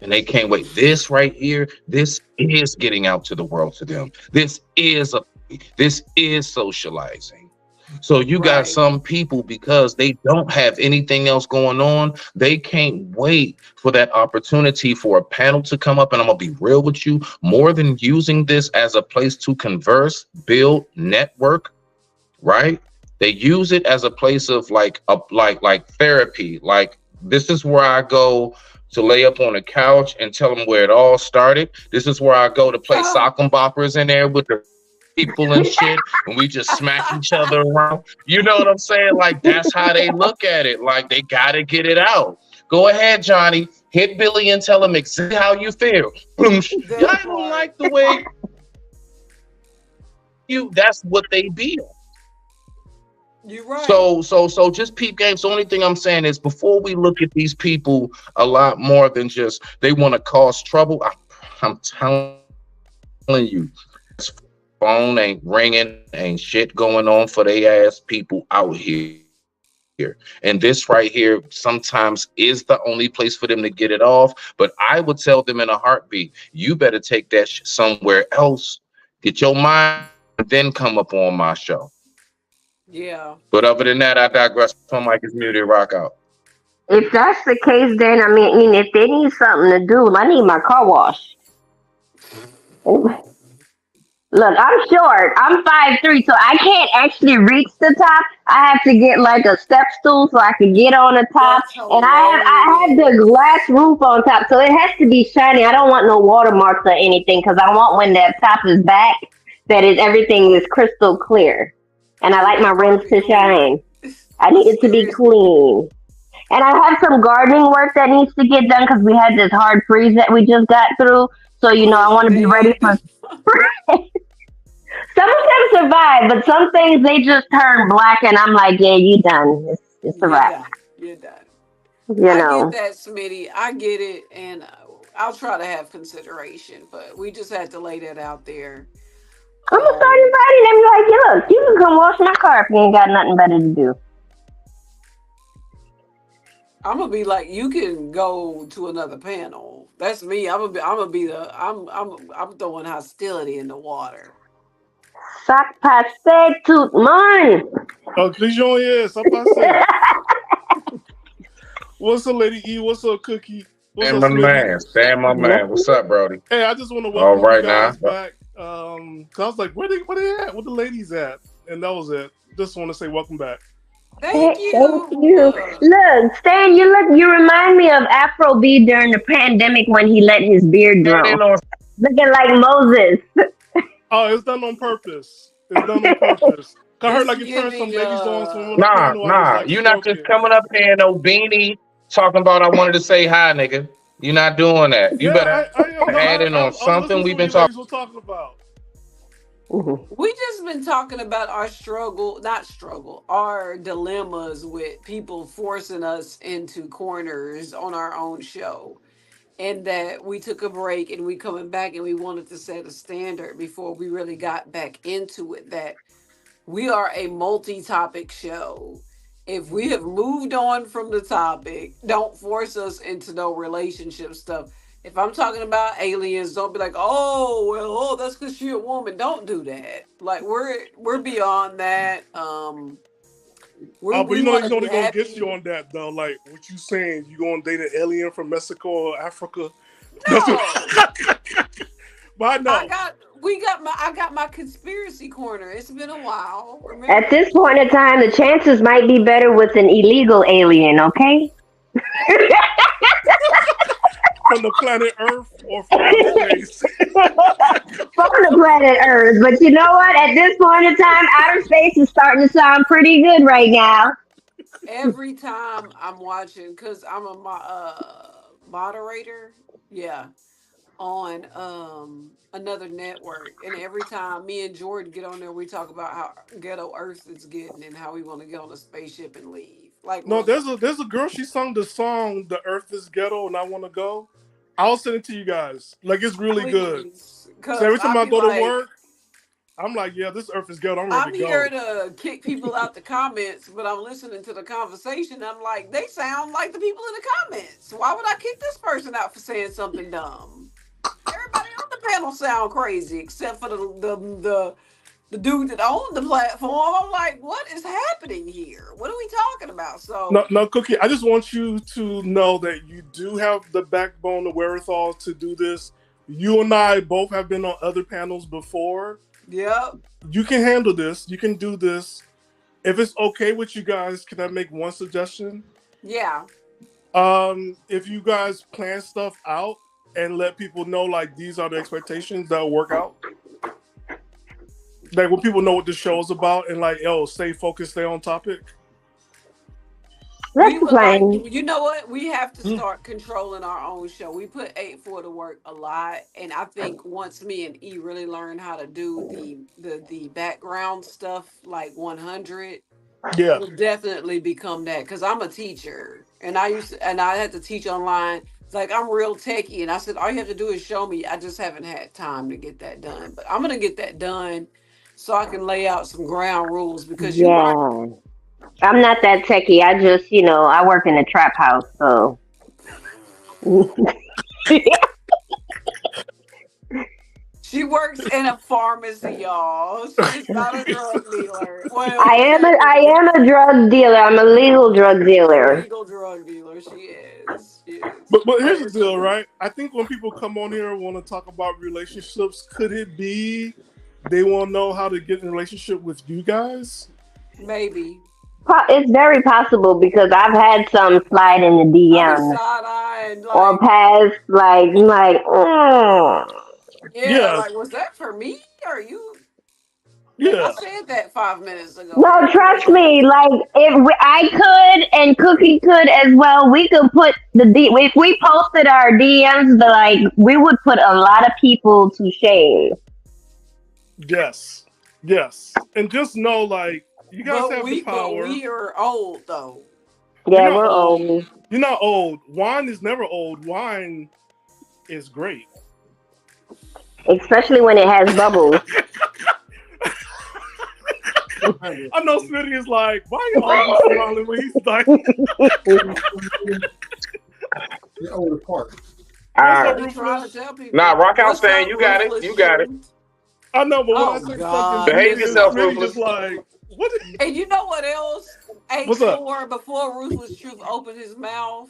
And they can't wait. This right here, this is getting out to the world to them. This is socializing. So you got right. some people because they don't have anything else going on. They can't wait for that opportunity for a panel to come up. And I'm gonna be real with you, more than using this as a place to converse, build, network, right? They use it as a place of like therapy. Like this is where I go to lay up on the couch and tell them where it all started. This is where I go to play Ah. sock and boppers in there with the people and shit, and we just smack each other around. You know what I'm saying? Like that's how they look at it. Like they gotta get it out. Go ahead, Johnny. Hit Billy and tell him exactly how you feel. Boom. Y'all That don't part. like the way you. That's what they be. You're right. So just peep games. The only thing I'm saying is before we look at these people a lot more than just they want to cause trouble. I'm telling you, phone ain't ringing, ain't shit going on for they ass people out here. And this right here sometimes is the only place for them to get it off. But I would tell them in a heartbeat, you better take that somewhere else, get your mind right, and then come up on my show. Yeah. But other than that, I digress. My mic is muted. Rock out. If that's the case, then I mean, if they need something to do, I need my car wash. Look, I'm short. I'm 5'3", so I can't actually reach the top. I have to get like a step stool so I can get on the top. That's And I have the hilarious. glass roof on top, so it has to be shiny. I don't want no watermarks or anything because I want when that top is back, that is everything is crystal clear. And I Yeah, like my it's gotta rims be to clean. shine. I need it to be Seriously. clean. And I have some gardening work that needs to get done because we had this hard freeze that we just got through. So, I Plants are want to be ready dead. for some of them survive, but some things they just turn black, and I'm like, yeah, you done. It's a You're wrap. done. You're done. You I get know. that, Smitty. I get it, and I'll try to have consideration, but we just had to lay that out there. I'm gonna start Um, inviting them. Like, yeah, look, you can come wash my car if you ain't got nothing better to do. I'm gonna be like, you can go to another panel. That's me. I'm throwing hostility in the water. Sac passe tout monde. Oh, Clijon, yeah, ça passe. What's up, Lady E? What's up, Cookie? What's Stand up, my Smitty? man. Stand my Yes, man. What's up, Brody? Hey, I just want to All welcome you right now. guys back. 'Cause I was like, where they at? Where the ladies at? And that was it. Just want to say welcome back. Thank thank you. you. Look, Stan, you remind me of Afro B during the pandemic when he let his beard grow, Standing on looking like Moses. Oh, it's done on purpose. It's done on purpose. 'Cause I heard It's like you turned some giving. ladies on from on the Nah, panel. I just nah. like You not just stroking. coming up here in no beanie talking about I wanted to say hi, nigga. You not doing that. You Yeah, better I am. No, add in on I was something listening to we've what been you talking. ladies were talking about. Mhm. We just been talking about our struggle, not struggle, our dilemmas with people forcing us into corners on our own show. And that we took a break and we coming back and we wanted to set a standard before we really got back into it, that we are a multi-topic show. If we have moved on from the topic, don't force us into no relationship stuff. If I'm talking about aliens, don't be like, oh well, oh that's because she a woman. Don't do that. Like we're beyond that. But We you know want he's to be only gonna get you happy. on that though. Like what you saying, you gonna date an alien from Mexico or Africa? That's No, what, but I know. I got my conspiracy corner. It's been a while. At Remember? this point in time, the chances might be better with an illegal alien. Okay. From the planet Earth or from outer space. From the planet Earth. But you know what? At this point in time, outer space is starting to sound pretty good right now. Every time I'm watching, because I'm a moderator, yeah, on another network, and every time me and Jordan get on there, we talk about how ghetto Earth is getting and how we want to get on a spaceship and leave. Like, No, real talk. there's a girl. She sung the song "The Earth Is Ghetto" and I want to go. I'll send it to you guys. Like it's really good. Please, So because every time I'll I be go to like, work, I'm like, yeah, this Earth is ghetto. I'm ready I'm to here go. to kick people out the comments, but I'm listening to the conversation. I'm like, they sound like the people in the comments. Why would I kick this person out for saying something dumb? Everybody on the panel sound crazy except for the dude that owned the platform. I'm like, what is happening here? What are we talking about? No, So no, Cookie. I just want you to know that you do have the backbone, the wherewithal to do this. You and I both have been on other panels before. yep. You can handle this. You can do this. If it's okay with you guys, can I make one suggestion? Yeah. If you guys plan stuff out and let people know like these are the expectations that'll work out. Like when people know what the show is about and like, yo, stay focused, stay on topic. That's We the would like, plan. you know what? We have to Hmm. start controlling our own show. We put 8-4 to work a lot, and I think once me and E really learn how to do the background stuff like 100, Yeah. will definitely become that. Because I'm a teacher, and I had to teach online. It's like I'm real techie, and I said all you have to do is show me. I just haven't had time to get that done, but I'm gonna get that done so I can lay out some ground rules. Because you're right. Yeah. I'm not that techie. I just, I work in a trap house, so. She works in a pharmacy, y'all. She's not a drug dealer. I Well, am a I technically, am a drug dealer. I'm a legal drug a dealer. legal drug dealer. She is. She is. But here's the But deal, right? I think when people come on here and want to talk about relationships, could it be they want to know how to get in a relationship with you guys? maybe It's very possible because I've had some slide in the I'll be DMs side eyeing or like, past, like, yeah, Yeah, like was that for me? Or you? Like I yeah. said that 5 minutes ago. no, trust me. Like, I could and Cookie could as well. We could put if we posted our DMs, but like we would put a lot of people to shame. Yes, yes. And just know, like, you guys But have the but power. we are old though. You're Yeah, not we're old. old. You're not old. Wine is never old. Wine is great. Especially when it has bubbles. I know Smitty is like, why you always smiling when he's like, The older part. All what's right. up, We trying to Rufus? tell people. Nah, rock out, What's Stan. up, You got it. ruthless You got it. truth? I know, but when I Oh say God, fucking Behave Smitty, yourself, Smitty Ruthless. just like, what? and you know what else? What's up? 8-4 before Ruthless Truth opened his mouth.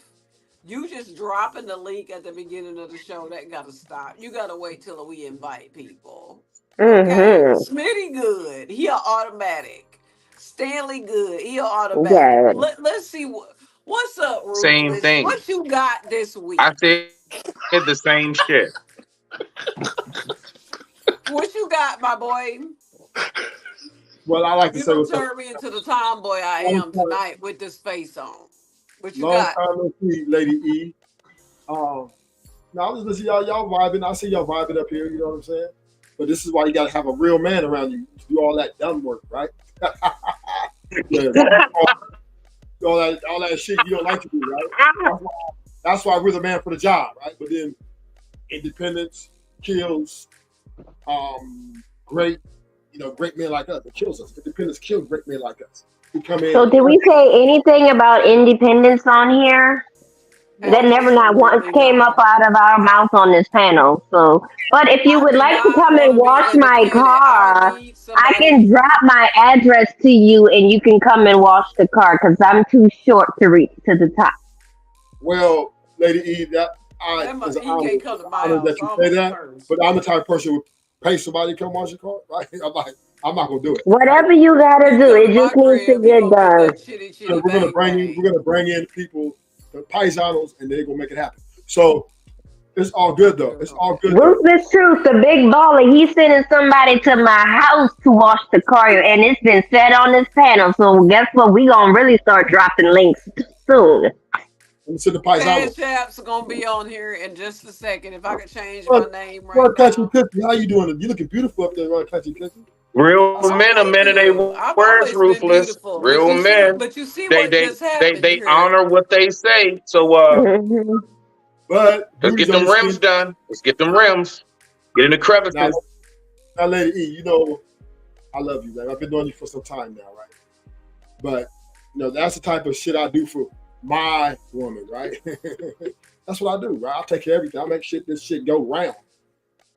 You just dropping the link at the beginning of the show. That gotta stop. You gotta wait till we invite people. Okay, Hmm. Smitty good. He a automatic. Stanley good. He a automatic. Yeah. Let's see what's up, Same Ruthless. thing. What you got this week? I said the same shit. What you got, my boy? Well, I like to You say gonna what's up. turn me into the tomboy I Long am time, tonight with this face on. What you long got? time no see, Lady E. Now I was listening to y'all vibing. I see y'all vibing up here. You know what I'm saying? But this is why you got to have a real man around you to do all that dumb work, right? Yeah, all that shit you don't like to do, right? That's why we're the man for the job, right? But then independence kills great men like us. It kills us. Independence kills great men like us. We come in. So did we say anything about independence on here? That never not once came up out of our mouth on this panel. So, but if you would like to come and wash my car, I can drop my address to you and you can come and wash the car because I'm too short to reach to the top. Well, Lady E, that is an honor that you say that, but I'm the type of person who would pay somebody to come wash your car, right? I'm not gonna do it. Whatever you gotta do, it just needs to get done. So we're gonna bring in people, the paisanos, and they're gonna make it happen. So it's all good though. It's all good. Ruthless Truth, the big baller, he's sending somebody to my house to wash the car, and it's been said on this panel. So guess what? We gonna really start dropping links soon. The paisanos. Cash App's gonna be on here in just a second. If I could change my name right now. Country Cookie, how you doing? You looking beautiful up there, right, Country Cookie? Real men, a minute they words ruthless. Real men, but you see what they honor what they say. So but let's get them rims done. Let's get them rims. Get in the crevices. Now, Lady E, you know I love you, man. I've been knowing you for some time now, right? But that's the type of shit I do for my woman, right? That's what I do, right? I'll take care of everything. I'll make this shit go round,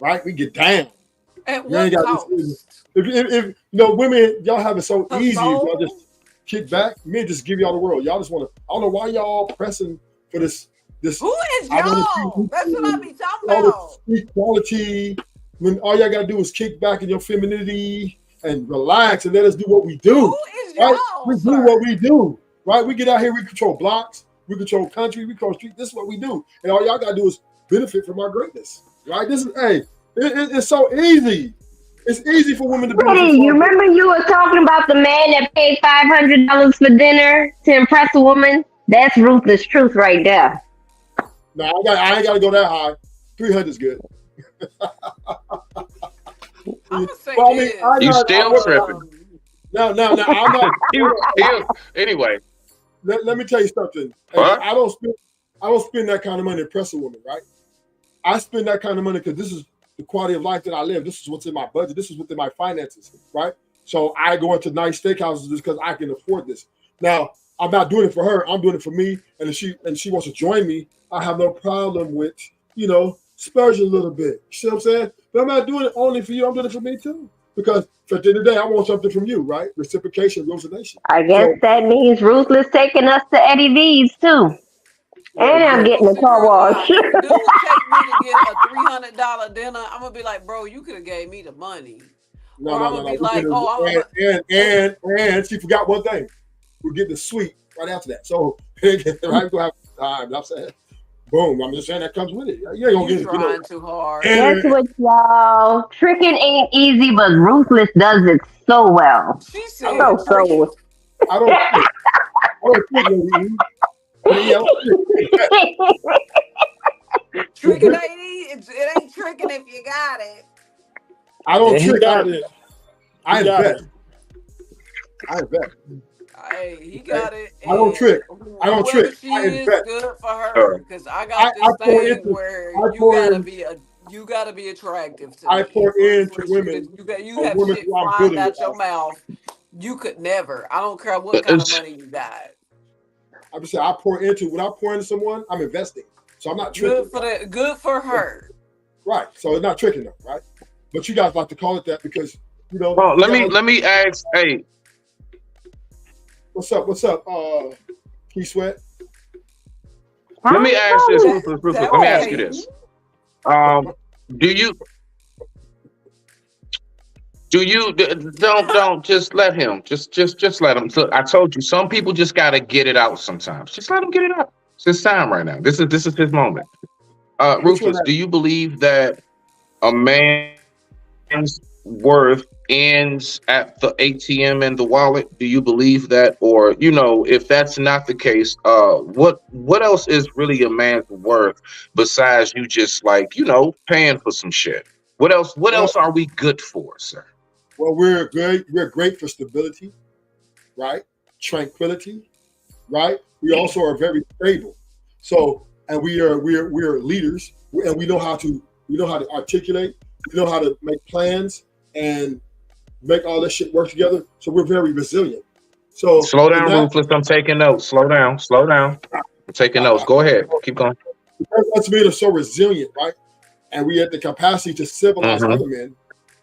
right? We get down. At what cost? If women, y'all have it so easy. If y'all just kick back, men just give y'all the world. Y'all just want to. I don't know why y'all pressing for this. Who is y'all? That's what I be talking about. Equality. When all y'all gotta do is kick back in your femininity and relax and let us do what we do. Who is y'all? Right? We do what we do. Right? We get out here. We control blocks. We control country. We control street. This is what we do. And all y'all gotta do is benefit from our greatness. Right? This is It's so easy. It's easy for women to be. You remember you were talking about the man that paid $500 for dinner to impress a woman? That's Ruthless Truth right there. No, I ain't got to go that high. 300 is good. I'm gonna say you still tripping. No, I'm not. Anyway, let me tell you something. I don't spend that kind of money to impress a woman, right? I spend that kind of money because this is the quality of life that I live. This is what's in my budget. This is within my finances, right? So I go into nice steakhouses just because I can afford this. Now, I'm not doing it for her. I'm doing it for me. And if she wants to join me, I have no problem with, splurge a little bit. You see what I'm saying? But I'm not doing it only for you. I'm doing it for me too. Because at the end of the day, I want something from you, right? Reciprocation, resonation. I guess that means Ruthless taking us to Eddie V's too. And I'm getting a car wash. Dude would take me to get a $300 dinner. I'm gonna be like, bro, you could have gave me the money. No. And she forgot one thing. We're getting the sweet right after that. So I'm gonna have time. I'm saying, boom. I'm just saying that comes with it. You ain't gonna get it. Trying too hard. That's what y'all. Tricking ain't easy, but Ruthless does it so well. She said, so. I don't think tricking ain't easy. It ain't tricking if you got it. I don't trick. I invest. Hey, he got it. I don't trick. I She is good for her because I got this thing where you gotta be attractive to me. I pour into women. You have shit flying out your mouth. You could never. I don't care what kind of money you got. I'm just saying, when I pour into someone, I'm investing. So I'm not tricking. Good for her. Right. So it's not tricking them, right? But you guys like to call it that because let me ask. Hey, what's up? Key Sweat. Let me ask this. Let me ask you this. Do you don't just let him just let him. I told you some people just gotta get it out sometimes. Just let him get it out. It's his time right now. This is his moment. Ruthless, do you believe that a man's worth ends at the ATM and the wallet? Do you believe that? Or, if that's not the case, what else is really a man's worth besides you just paying for some shit? What else? What Well, else are we good for, sir? well, we're good. We're great for stability, right? Tranquility, right? We also are very stable. So, and we are leaders, and we know how to articulate. We know how to make plans and make all this shit work together. So we're very resilient. So Slow in down, that, Ruthless. I'm taking notes. Slow down. Slow down. I'm taking notes. Go ahead. Keep going. us men are so resilient, right? And we have the capacity to civilize Mhm. other men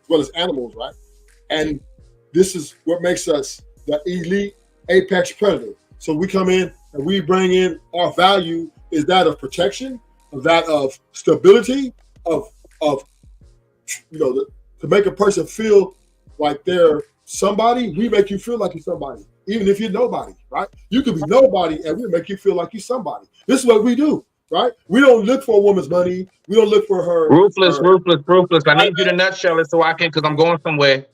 as well as animals, right? And this is what makes us the elite apex predator. So we come in and we bring in our value is that of protection, of that of stability, of to make a person feel like they're somebody. We make you feel like you're somebody, even if you're nobody, right? You could be nobody, and we make you feel like you're somebody. This is what we do, right? We don't look for a woman's money. We don't look for her. Ruthless. I I- need you to nutshell it so I can, because I'm going somewhere.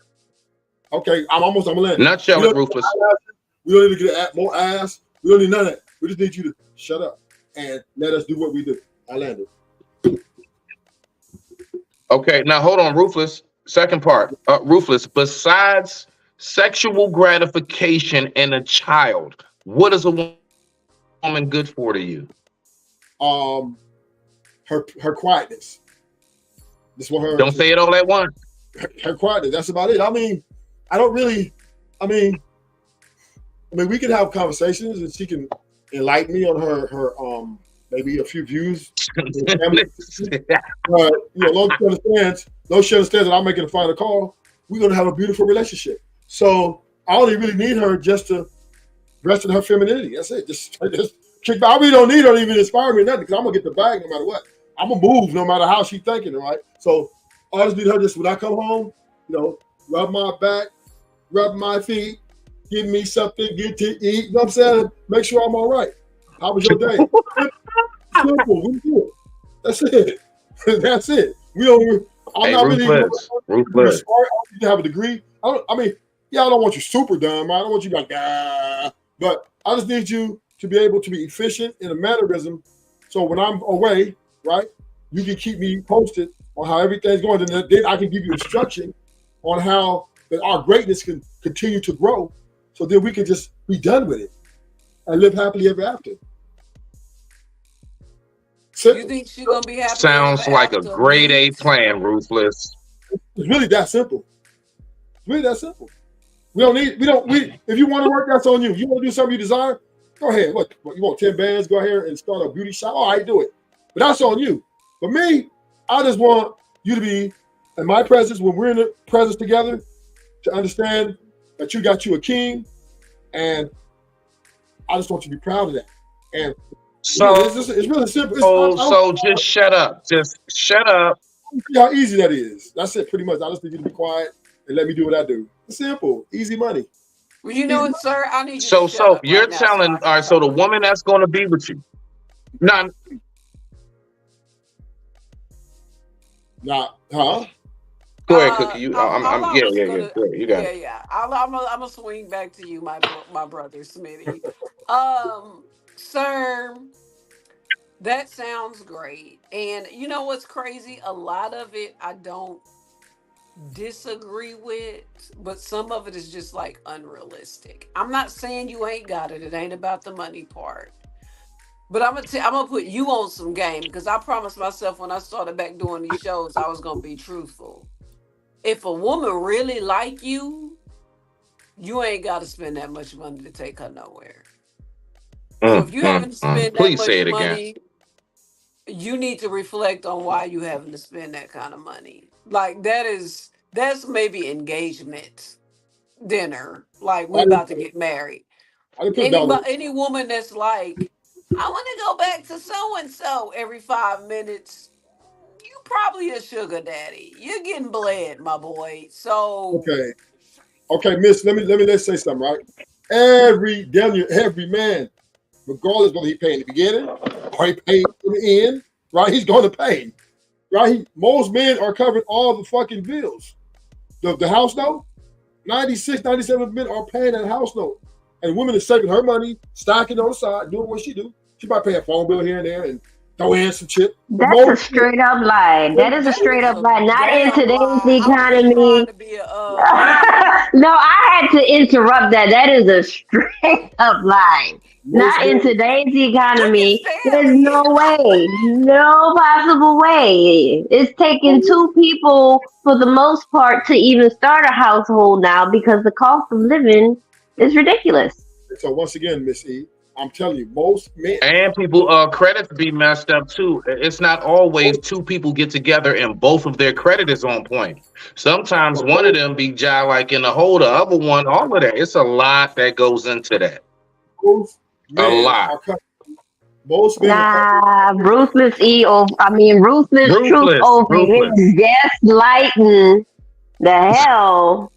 Okay, I'm gonna land. Nutshell it, Ruthless. We don't need to get more ass. We don't need none of that. We just need you to shut up and let us do what we do. I landed. Okay, now hold on, Ruthless. Second part, Ruthless. Besides sexual gratification in a child, what is a woman good for to you? Her quietness. This one. Don't say it all at once. Her quietness. That's about it. I mean, we can have conversations, and she can enlighten me on her maybe a few views. But long she understands that I'm making a final call. We're gonna have a beautiful relationship. So I only really need her just to rest in her femininity. That's it. Just kick back. I really don't need her to even inspire me or nothing, because I'm gonna get the bag no matter what. I'm gonna move no matter how she's thinking, right? So I just need her just when I come home, rub my back, rub my feet, give me something good to eat. You know what I'm saying? Make sure I'm all right. How was your day? Simple. We do it. That's it. That's it. I'm not really Ruthless. smart. I need to have a degree. I don't want you super dumb. I don't want you like, but I just need you to be able to be efficient in a mannerism. So when I'm away, right, you can keep me posted on how everything's going. And then I can give you instruction on how that our greatness can continue to grow. So then we can just be done with it and live happily ever after. You think she's gonna be happy? Sounds like a grade A plan, Ruthless. It's really that simple. It's really that simple. If you want to work, that's on you. You want to do something you desire, go ahead. What you want 10 bands? Go ahead and start a beauty shop. All right, do it. But that's on you. But me, I just want you to be in my presence when we're in the presence together, to understand that you got you a king, and I just want you to be proud of that. And so it's really simple. So just shut up. Just shut up. See how easy that is. That's it, pretty much. I just need you to be quiet and let me do what I do. It's simple, easy money. Well, you know what, sir? I need you. So to shut up you're right now, telling, all right. So the woman that's going to be with you, Huh? Go ahead, Cookie. You, I'm yeah. just Go gonna- ahead. You got it. Yeah. I'm gonna swing back to you, my brother Smitty. Sir, that sounds great. And you know what's crazy? A lot of it I don't disagree with, but some of it is just like unrealistic. I'm not saying you ain't got it. It ain't about the money part. But I'm gonna put you on some game, because I promised myself when I started back doing these shows I was gonna be truthful. If a woman really like you, you ain't got to spend that much money to take her nowhere. So if you having to spend that Please much say it money, again. you need to reflect on why you having to spend that kind of money. Like that's maybe engagement dinner. Like we're about to get married. Any woman that's like, I want to go back to so and so every 5 minutes, you probably a sugar daddy. You're getting bled, my boy. So okay, Miss. Let's say something, right? Every man, regardless whether he paid in the beginning or he paid in the end, right? He's going to pay, right? Most men are covering all the fucking bills. The house note, 96, 97 men are paying that house note, and women are saving her money, stacking on the side, doing what she do. She might pay a phone bill here and there, and throw in some chip. That's a straight up lie. That is a straight up lie. Not in today's trying economy. to be a No, I had to interrupt that. That is a straight up lie. Not in today's economy. There's no way. No possible way. It's taking two people for the most part to even start a household now because the cost of living is ridiculous. So once again, Miss E, I'm telling you, most men And people credits be messed up too. It's not always two people get together and both of their credit is on point. Sometimes one of them be like in the hole, the other one, all of that. It's a lot that goes into that. most A men lot. are cut- most men Nah, ruthless ruthless truth Ruthless, over here ruthless. gaslighting the hell.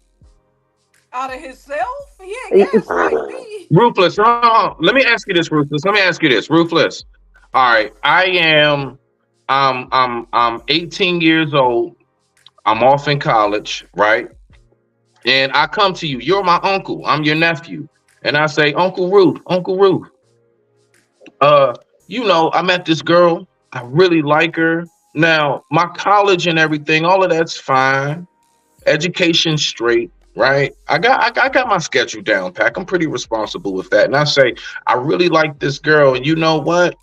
out of himself. He ain't gaslight me. Ruthless. Let me ask you this, Ruthless. Let me ask you this, Ruthless. All right, I'm 18 years old. I'm off in college, right? And I come to you. You're my uncle. I'm your nephew. And I say, Uncle Ruth, I met this girl. I really like her. Now, my college and everything, all of that's fine. Education straight, right? I got my schedule down pat. I'm pretty responsible with that. And I say, I really like this girl. And you know what?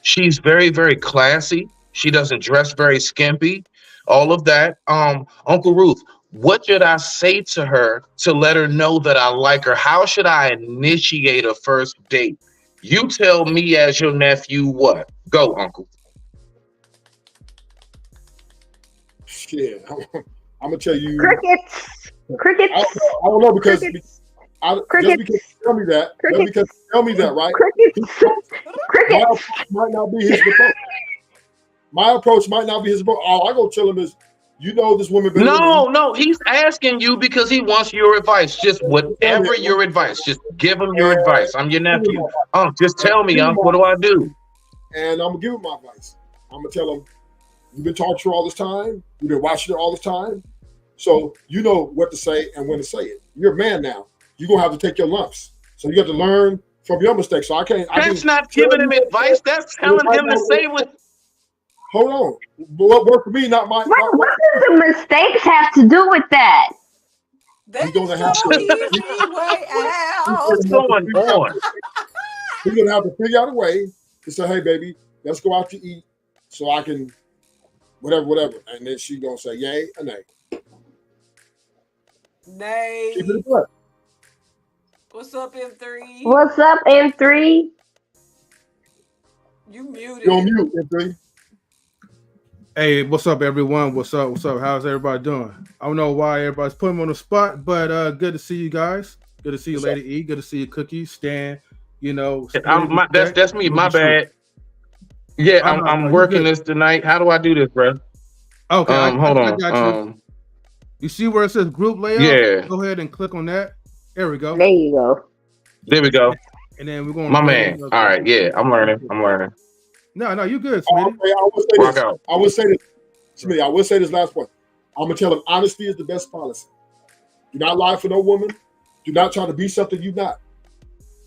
She's very, very classy. She doesn't dress very skimpy. All of that. Uncle Ruth, what should I say to her to let her know that I like her? How should I initiate a first date? You tell me as your nephew what. Go, Uncle. shit. I'm gonna tell you. Crickets. I don't know because Crickets. just Crickets. because you tell me that, Crickets. just because you tell me that, right? Crickets. My Crickets. approach might not be his approach. My approach might not be his approach. All I go tell him is, you know, this woman. No, he's asking you because he wants your advice. Just whatever your advice. Just give him your advice. I'm your nephew. Just tell me, what do I do? And I'm gonna give him my advice. I'm gonna tell him, you've been talking to her all this time. You've been watching her all this time. So you know what to say and when to say it. You're a man now. You're gonna have to take your lumps. So you have to learn from your mistakes. So I can't. That's not giving him advice. That's telling him to say what. Hold on. What worked for me, not my. What does the mistakes have to do with that? There's You're gonna have no to- easy way out. What's going on? We're gonna have to figure out a way to say, hey, baby, let's go out to eat so I can whatever. And then she gonna say yay or nay. Nay. Keep it in play. What's up, M3? What's up, M3? You muted. You're on mute, M3. Hey, what's up, everyone? What's up? How's everybody doing? I don't know why everybody's putting me on the spot, but good to see you guys. Good to see you, Lady E. Good to see you, Cookie, Stan. You know, That's me. My bad. Yeah, I'm working this tonight. How do I do this, bro? Okay, hold on. I got you. You see where it says group layout? Yeah. Go ahead and click on that. There we go. There you go. There we go. And then we're going. My man. All right. Yeah, I'm learning. No, you good, I Smitty. will say this, Smitty. I will say this last point. I'm gonna tell him honesty is the best policy. Do not lie for no woman. Do not try to be something you're not.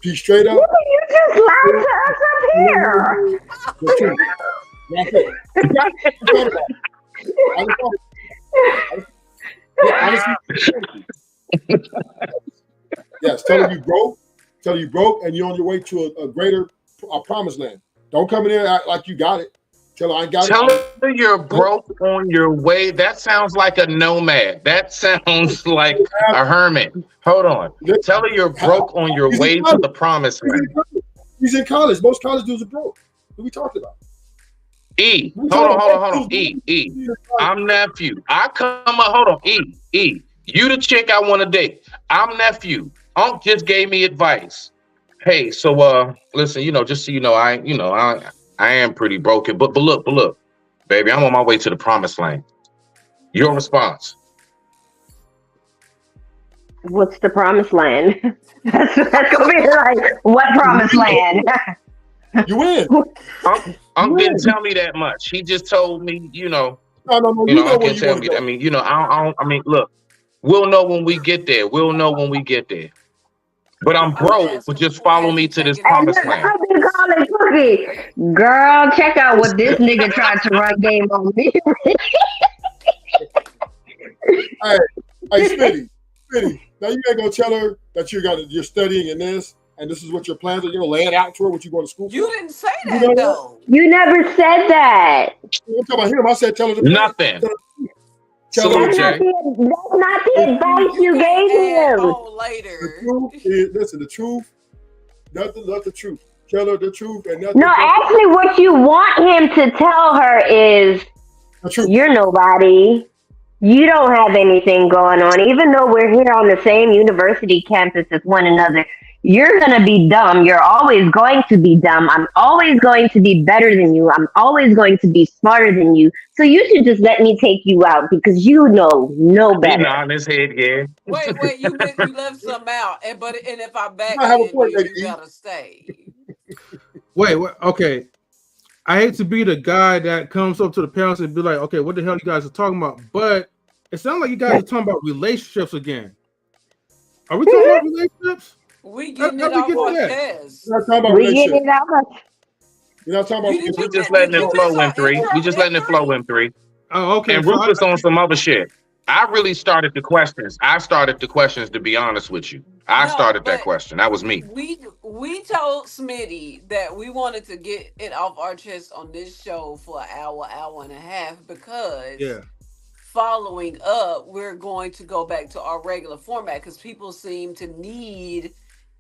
Be straight up. You just lied to us up here. The truth. That's it. Yes, tell him you broke, and you're on your way to a greater promised land. Don't come in there and act like you got it. Tell her I ain't got Tell it. her you're broke on your way. That sounds like a nomad. That sounds like a hermit. Hold on. Tell her you're broke on your way to the promised land. He's in college. Most college dudes are broke. What are we talking about? E. Hold on. E. I'm nephew. I come up. Hold on. E. You the chick I want to date. I'm nephew. Unc just gave me advice. Hey, so listen, just so you know, I am pretty broken, but look, baby, I'm on my way to the promised land. Your response. What's the promised land? That's gonna be like, what promised land? You win. Unc didn't tell me that much. He just told me, No. Unc didn't tell me that. I mean, I mean, look, we'll know when we get there. But I'm broke, but just follow me to this promised land. I've been calling Cookie, girl, check out what this nigga tried to run game on me. Hey, Smitty, now you ain't gonna tell her that you're studying in this, and this is what your plans are. You're gonna lay it out to her what you going to school for. You didn't say You that know though. You never said that. I'm talking about him. I said tell her the plan. Nothing. Tell her Salute, That's Jay. not the advice you can't gave add him. on the later. truth is, listen, the truth, nothing but the truth. Tell her the truth and nothing No, but actually, what you want him to tell her is, the truth. you're nobody. You don't have anything going on. Even though we're here on the same university campus as one another, you're going to be dumb. You're always going to be dumb. I'm always going to be better than you. I'm always going to be smarter than you. So you should just let me take you out because you know no He better. nodding his head, yeah. Wait, you left some out, and if I back I have a in point, you, Lady you E. gotta stay. Wait, okay. I hate to be the guy that comes up to the parents and be like, okay, what the hell you guys are talking about? But it sounds like you guys are talking about relationships again. Are we talking about relationships? We getting How'd it we off get to our that? chest. We're not talking about We get relationship. it out. We're not talking about You- We you- just letting did it you flow miss in three. our We just letting it intro? flow in three. Oh, okay. And So Rufus on some other shit. I really started the questions. I started the questions, to be honest with you. I No, started that but question. That was me. we told Smitty that we wanted to get it off our chest on this show for an hour and a half because yeah. following up, we're going to go back to our regular format because people seem to need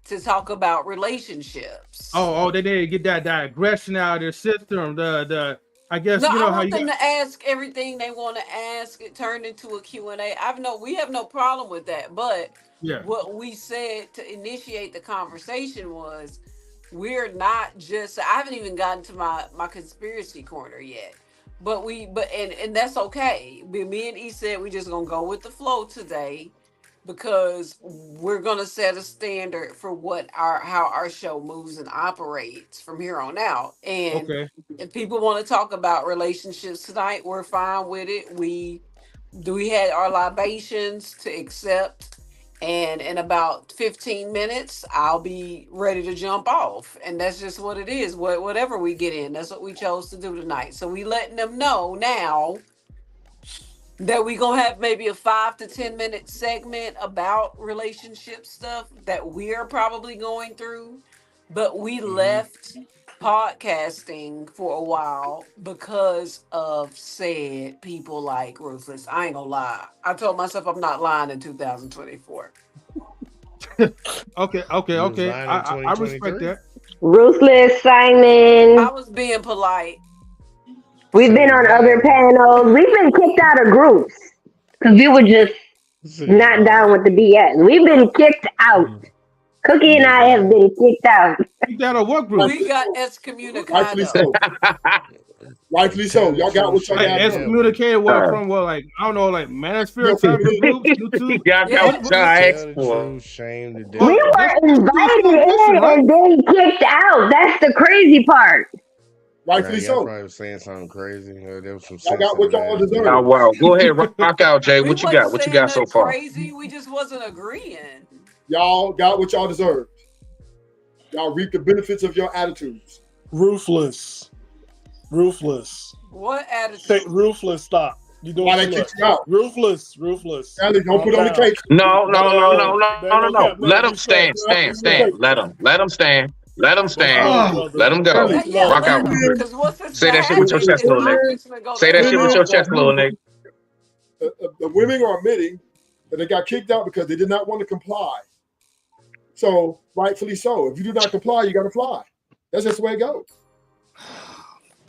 to talk about relationships. Oh, they did get that aggression out of their system. I guess No, you know I how want you them got. to ask everything they want to ask. It turned into a Q&A. We have no problem with that, but Yeah. what we said to initiate the conversation was we're not just, I haven't even gotten to my conspiracy corner yet. But and that's okay. Me and E said we just gonna go with the flow today because we're gonna set a standard for how our show moves and operates from here on out. And Okay. if people want to talk about relationships tonight, we're fine with it. We had our libations to accept, and in about 15 minutes I'll be ready to jump off, and that's just what it is. Whatever we get in, that's what we chose to do tonight. So we letting them know now that we gonna have maybe a 5 to 10 minute segment about relationship stuff that we're probably going through, but we left podcasting for a while because of said people like Ruthless. I ain't gonna lie. I told myself I'm not lying in 2024. Okay. I respect that. Ruthless, I Simon. was being polite. We've been on other panels. We've been kicked out of groups because we were just not down with the BS. We've been kicked out. Cookie and I have been kicked out. You got a work group. We got Rightfully excommunicado. so. Rightfully so. Y'all got what y'all Like got done. excommunicated from what, like I don't know, like manosphere type of groups, YouTube. Y'all got what y'all asked for. Shame to death. We were invited in and then kicked out. That's the crazy part. Rightfully Y'all so. probably saying something crazy. There was some Y'all sense got what in y'all that. deserve. Oh, wow. Go ahead, rock out, Jay. What you wasn't got? What you saying got so nothing far? crazy. We just wasn't agreeing. Y'all got what y'all deserve. Y'all reap the benefits of your attitudes. Ruthless. What attitude? Say, Ruthless, stop. You doing Why they too kicked much. you out? Ruthless. Alex, don't put on the cake. No. No. Let him stand. Let him stand. Let him stand. Let him go. Yeah, Rock out. because what's fixing Say to that shit with your happen chest, is little I'm nigga. fixing to go Say to that shit with your chest, little nigga. The women are admitting that they got kicked out because they did not want to comply. So, rightfully so. If you do not comply, you got to fly. That's just the way it goes.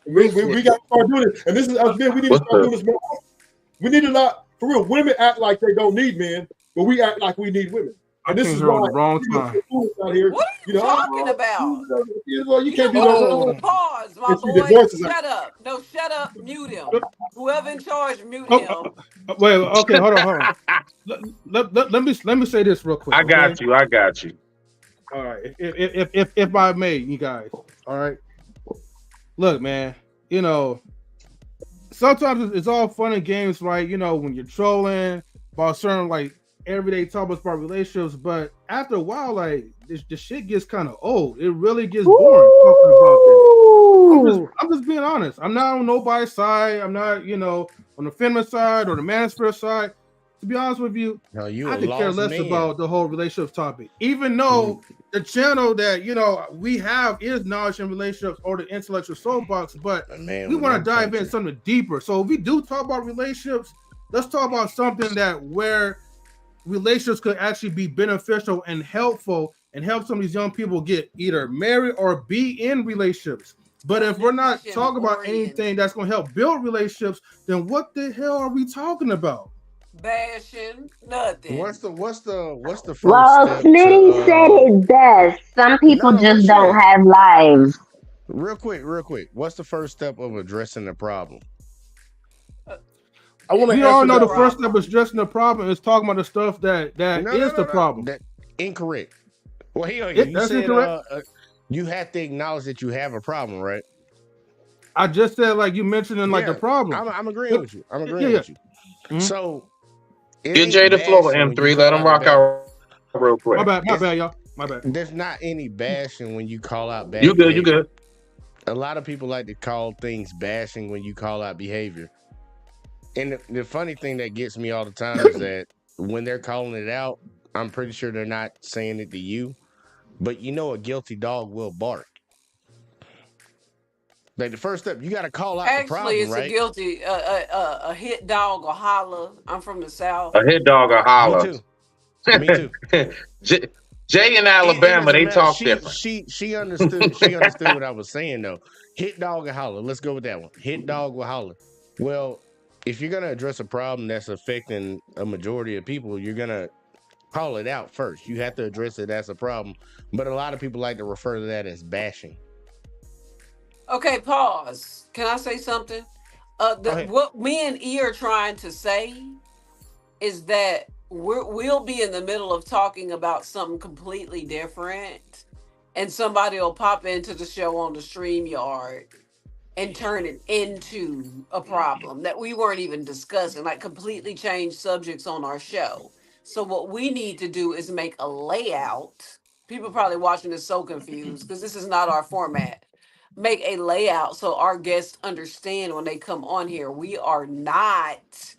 We got to start doing it. And this is us men. We need to start doing this more. We need to not, for real, women act like they don't need men, but we act like we need women. And this is why on the wrong time. out here. What are you talking about? You can't be no. Pause, my It's the boy. divorces. Shut up. No, shut up. Mute him. Whoever in charge, mute him. Wait, okay, hold on. Let me say this real quick. I got you. All right, if I may, you guys. All right. Look, man. You know, sometimes it's all fun and games, right? You know, when you're trolling about certain like everyday topics about relationships, but after a while, like the shit gets kind of old. It really gets Woo! boring talking about this. I'm just being honest. I'm not on nobody's side. I'm not, on the feminine side or the manosphere side. To be honest with you, No, you I a could care lost less man. about the whole relationship topic. Even though the channel that we have is knowledge in relationships or the intellectual soapbox, but we want to dive in something deeper. So if we do talk about relationships, let's talk about something that where relationships could actually be beneficial and helpful and help some of these young people get either married or be in relationships. But if we're not talking about anything that's going to help build relationships, then what the hell are we talking about? Bashing, nothing. What's the first Well, step Smitty said it best. Some people just don't have lives. Real quick. What's the first step of addressing the problem? We all know the first step is addressing the problem is talking about the stuff that is the problem. Incorrect. Well, that's said, incorrect. You have to acknowledge that you have a problem, right? I just said like you mentioned like the problem. I'm agreeing with you. with you. Mm-hmm. So give Jay the floor, M3. Let him rock out real quick. My bad, y'all. My bad. There's not any bashing when you call out bad. You good. A lot of people like to call things bashing when you call out behavior. And the funny thing that gets me all the time is that when they're calling it out, I'm pretty sure they're not saying it to you, but a guilty dog will bark. Like the first step, you got to call out the problem, Actually, it's right? a guilty, a hit dog or holler. I'm from the South. A hit dog or holler. Me too. Jay in Alabama, they talk different. She understood. She understood what I was saying though. Hit dog or holler. Let's go with that one. Hit dog or holler. Well, if you're gonna address a problem that's affecting a majority of people, you're gonna call it out first. You have to address it as a problem. But a lot of people like to refer to that as bashing. Okay, pause. Can I say something? What me and E are trying to say is that we'll be in the middle of talking about something completely different, and somebody will pop into the show on the StreamYard and turn it into a problem that we weren't even discussing, like completely change subjects on our show. So what we need to do is make a layout. People probably watching this so confused because this is not our format. Make a layout so our guests understand when they come on here. We are not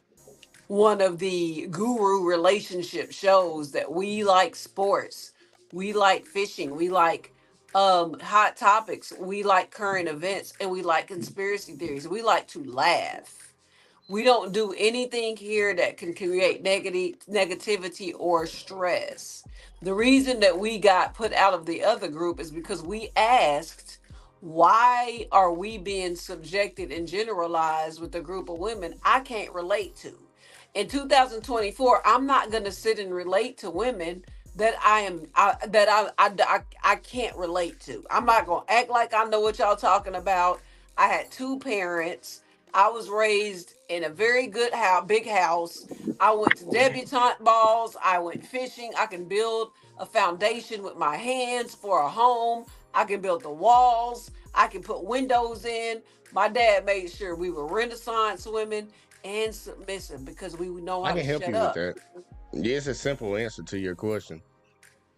one of the guru relationship shows that we like sports. We like fishing. We like hot topics. We like current events, and we like conspiracy theories. We like to laugh. We don't do anything here that can create negativity or stress. The reason that we got put out of the other group is because we asked, why are we being subjected and generalized with a group of women I can't relate to? In 2024, I'm not going to sit and relate to women that I can't relate to. I'm not going to act like I know what y'all talking about. I had two parents. I was raised in a very good house, big house. I went to debutante balls. I went fishing. I can build a foundation with my hands for a home. I can build the walls. I can put windows in. My dad made sure we were Renaissance women and submissive because we know how to shut up. I can help you with that. Yeah, it's a simple answer to your question.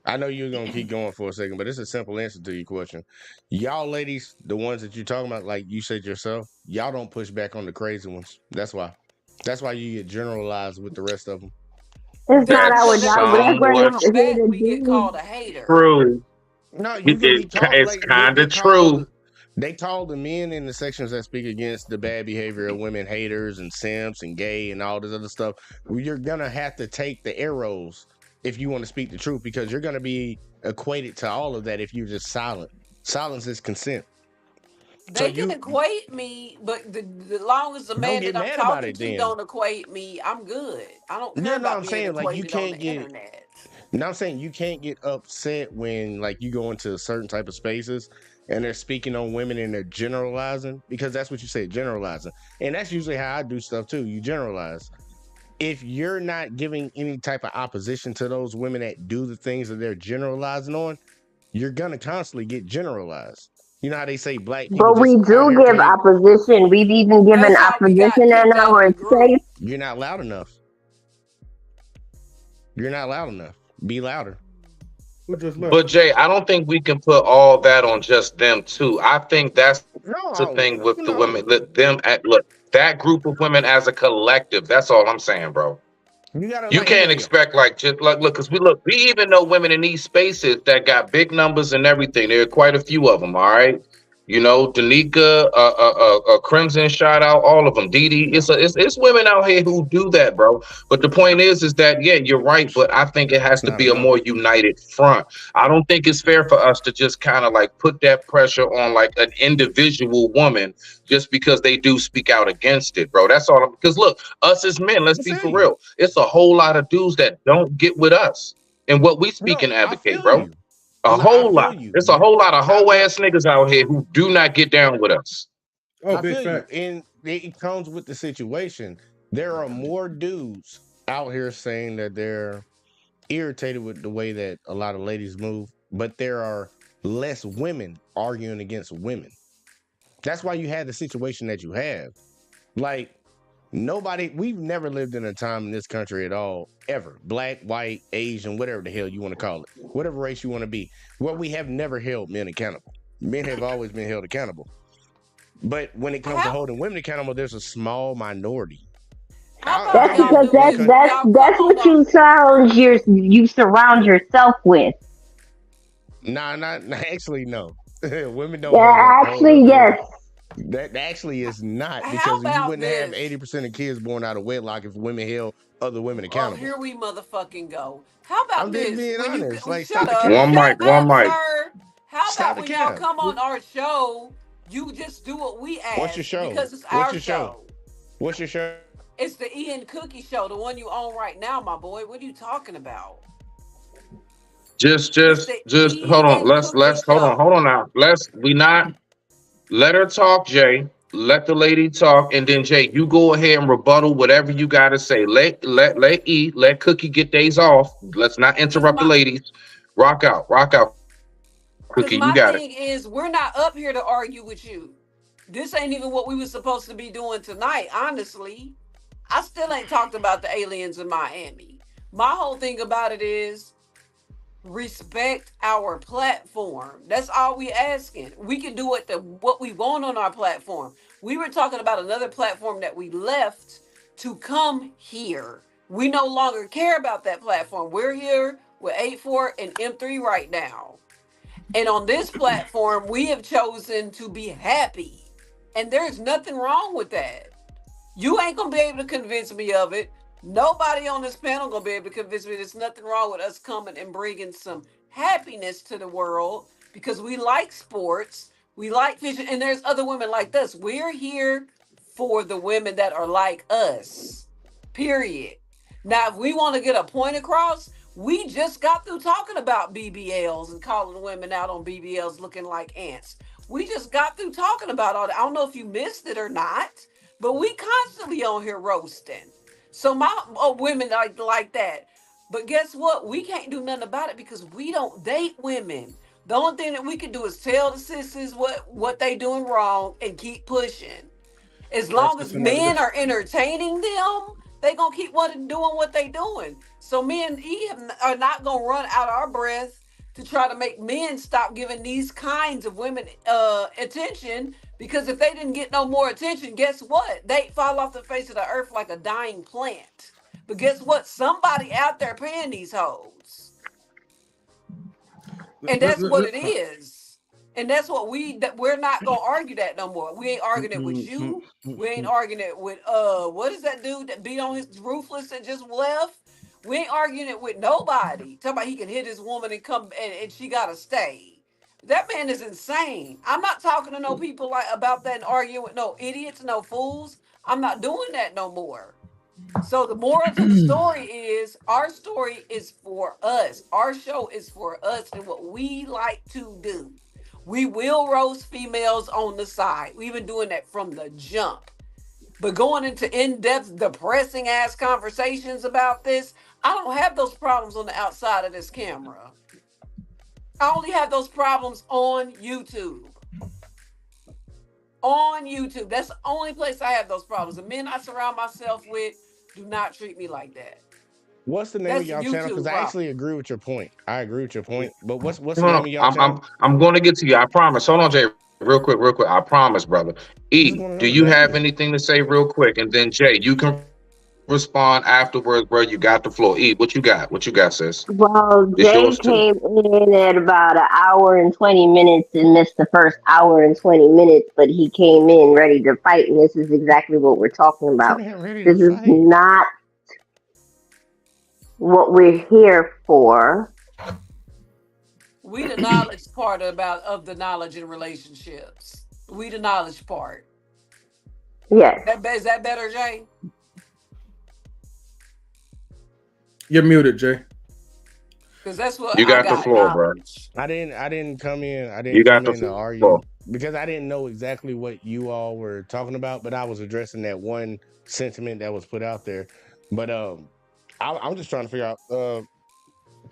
I know you're going to keep going for a second, but it's a simple answer to your question. Y'all ladies, the ones that you're talking about, like you said yourself, y'all don't push back on the crazy ones. That's why. That's why you get generalized with the rest of them. It's not our job. We get called a hater. True. No, it's kind of true. They call the men in the sections that speak against the bad behavior of women haters and simps and gay and all this other stuff. You're going to have to take the arrows if you want to speak the truth, because you're going to be equated to all of that if you're just silent. Silence is consent. They can equate me, but the long as the man that I'm talking to don't equate me, I'm good. I don't care about being equated on the internet. No, I'm saying you can't get upset when like you go into certain type of spaces and they're speaking on women and they're generalizing, because that's what you say, generalizing. And that's usually how I do stuff too. You generalize. If you're not giving any type of opposition to those women that do the things that they're generalizing on, you're going to constantly get generalized. You know how they say black people. But we do give opposition. We've even given opposition in our space. You're not loud enough. You're not loud enough. Be louder. Who just left? But Jay, I don't think we can put all that on just them too. I think that's the No, thing with you the know. women. Let them at look that group of women as a collective. That's all I'm saying, bro. You gotta You like can't here. expect like just like look, because we even know women in these spaces that got big numbers and everything. There are quite a few of them. All right, you know, Danica, Crimson, shout out all of them. Dee Dee, it's women out here who do that, bro. But the point is that yeah, you're right. But I think it has It's to not be a enough. more united front. I don't think it's fair for us to just kind of like put that pressure on like an individual woman just because they do speak out against it, bro. That's all. Because look, us as men, let's I be feel for you. real. It's a whole lot of dudes that don't get with us and what we speak No, and I advocate, feel bro. you. A No, I whole feel lot. you. It's a whole lot of I, whole I ass niggas out here who do not get down with us. Oh, I big feel you. fact. And it comes with the situation. There are more dudes out here saying that they're irritated with the way that a lot of ladies move, but there are less women arguing against women. That's why you had the situation that you have. Like, we've never lived in a time in this country at all, ever. Black, white, Asian, whatever the hell you want to call it, whatever race you want to be, where we have never held men accountable. Men have always been held accountable. But when it comes to How holding women accountable, there's a small minority. how I, about That's I y'all because don't do that's this? because that's Y'all come that's on what our you surround yourself with. nah, not actually no. Women don't Yeah, hold actually, up men. yes. That actually is not how because you about wouldn't have this? 80% of kids born out of wedlock if women held other women Oh, accountable. here we motherfucking go. How about I'm just this? being When you honest. Like, stop shut the up, cap. shut One up, mic. sir. How Stop about the when y'all cap. come on our show, you just do what we What's your ask show? because it's What's our your show? show. What's your show? It's the Ian Cookie Show, the one you own right now, my boy. What are you talking about? Just It's just the just hold on. Ian Cookie Let's hold on Show. now. Let's we not let her talk, Jay. Let the lady talk, and then Jay, you go ahead and rebuttal whatever you gotta say. Let Cookie get days off. Let's not Cause interrupt the my ladies. Rock out, Cookie. Cause You my got it. thing is, we're not up here to argue with you. This ain't even what we were supposed to be doing tonight. Honestly, I still ain't talked about the aliens in Miami. My whole thing about it is respect our platform. That's all we asking. We can do what we want on our platform. We were talking about another platform that we left to come here. We no longer care about that platform. We're here with 8-4 and M3 right now. And on this platform, we have chosen to be happy. And there's nothing wrong with that. You ain't gonna be able to convince me of it. Nobody on this panel gonna be able to convince me there's nothing wrong with us coming and bringing some happiness to the world because we like sports, we like fishing, and there's other women like us. We're here for the women that are like us. Period. Now, if we want to get a point across, we just got through talking about BBLs and calling women out on BBLs looking like ants. We just got through talking about all that. I don't know if you missed it or not, but we constantly on here roasting. So my women like that. But guess what? We can't do nothing about it because we don't date women. The only thing that we can do is tell the sisters what they doing wrong and keep pushing. As That's long just as another men are entertaining them, they gonna keep doing what they doing. So me and are not gonna run out of our breath to try to make men stop giving these kinds of women attention. Because if they didn't get no more attention, guess what? They fall off the face of the earth like a dying plant. But guess what? Somebody out there paying these hoes. And let- that's let- what let- it is. And that's what we're not gonna argue that no more. We ain't arguing it with you. We ain't arguing it with what is that dude that beat on his ruthless and just left? We ain't arguing it with nobody. Talk about he can hit his woman and come and she gotta stay. That man is insane. I'm not talking to no people like about that and arguing with no idiots, no fools. I'm not doing that no more. So the moral to the story is our story is for us. Our show is for us and what we like to do. We will roast females on the side. We've been doing that from the jump. But going into in-depth, depressing ass conversations about this, I don't have those problems on the outside of this camera. I only have those problems on YouTube. On YouTube. That's the only place I have those problems. The men I surround myself with do not treat me like that. What's the name of That's y'all channel? Because YouTube I problem. actually agree with your point. I agree with your point. But what's the Hold name on. of y'all I'm channel? I'm going to get to you. I promise. Hold on, Jay. Real quick, real quick. I promise, brother. I just E, want to do know the you have name. anything to say real quick? And then Jay, you can respond afterwards, bro. You got the floor. E, what you got? What you got, sis? Well, It's Jay yours too. came in at about an hour and 20 minutes and missed the first hour and 20 minutes, but he came in ready to fight, and this is exactly what we're talking Came about. here ready to This is fight. not what we're here for. We the knowledge part of the knowledge in relationships. We the knowledge part. Yes. Is that better, Jay? You're muted, Jay. Because that's what You I got the got floor, bro. knowledge. I didn't come in. I You didn't got come the in to floor. argue because I didn't know exactly what you all were talking about, but I was addressing that one sentiment that was put out there. But I'm just trying to figure out.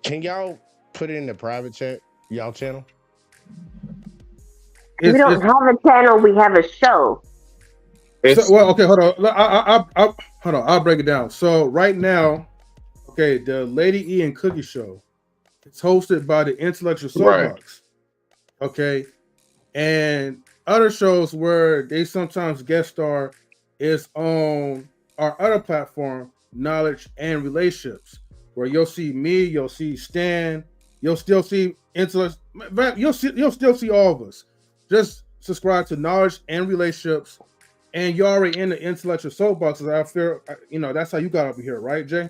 Can y'all put it in the private chat, y'all channel? We It's don't have a channel, we have a show. It's well, okay, hold on. Hold on. I'll break it down. So right now, okay, the Lady E and Cookie Show. It's hosted by the Intellectual right. Soapbox. Okay, and other shows where they sometimes guest star is on our other platform, Knowledge and Relationships, where you'll see me, you'll see Stan, you'll still see Intellect, you'll still see all of us. Just subscribe to Knowledge and Relationships, and you're already in the Intellectual Soapbox. I feel, that's how you got over here, right, Jay?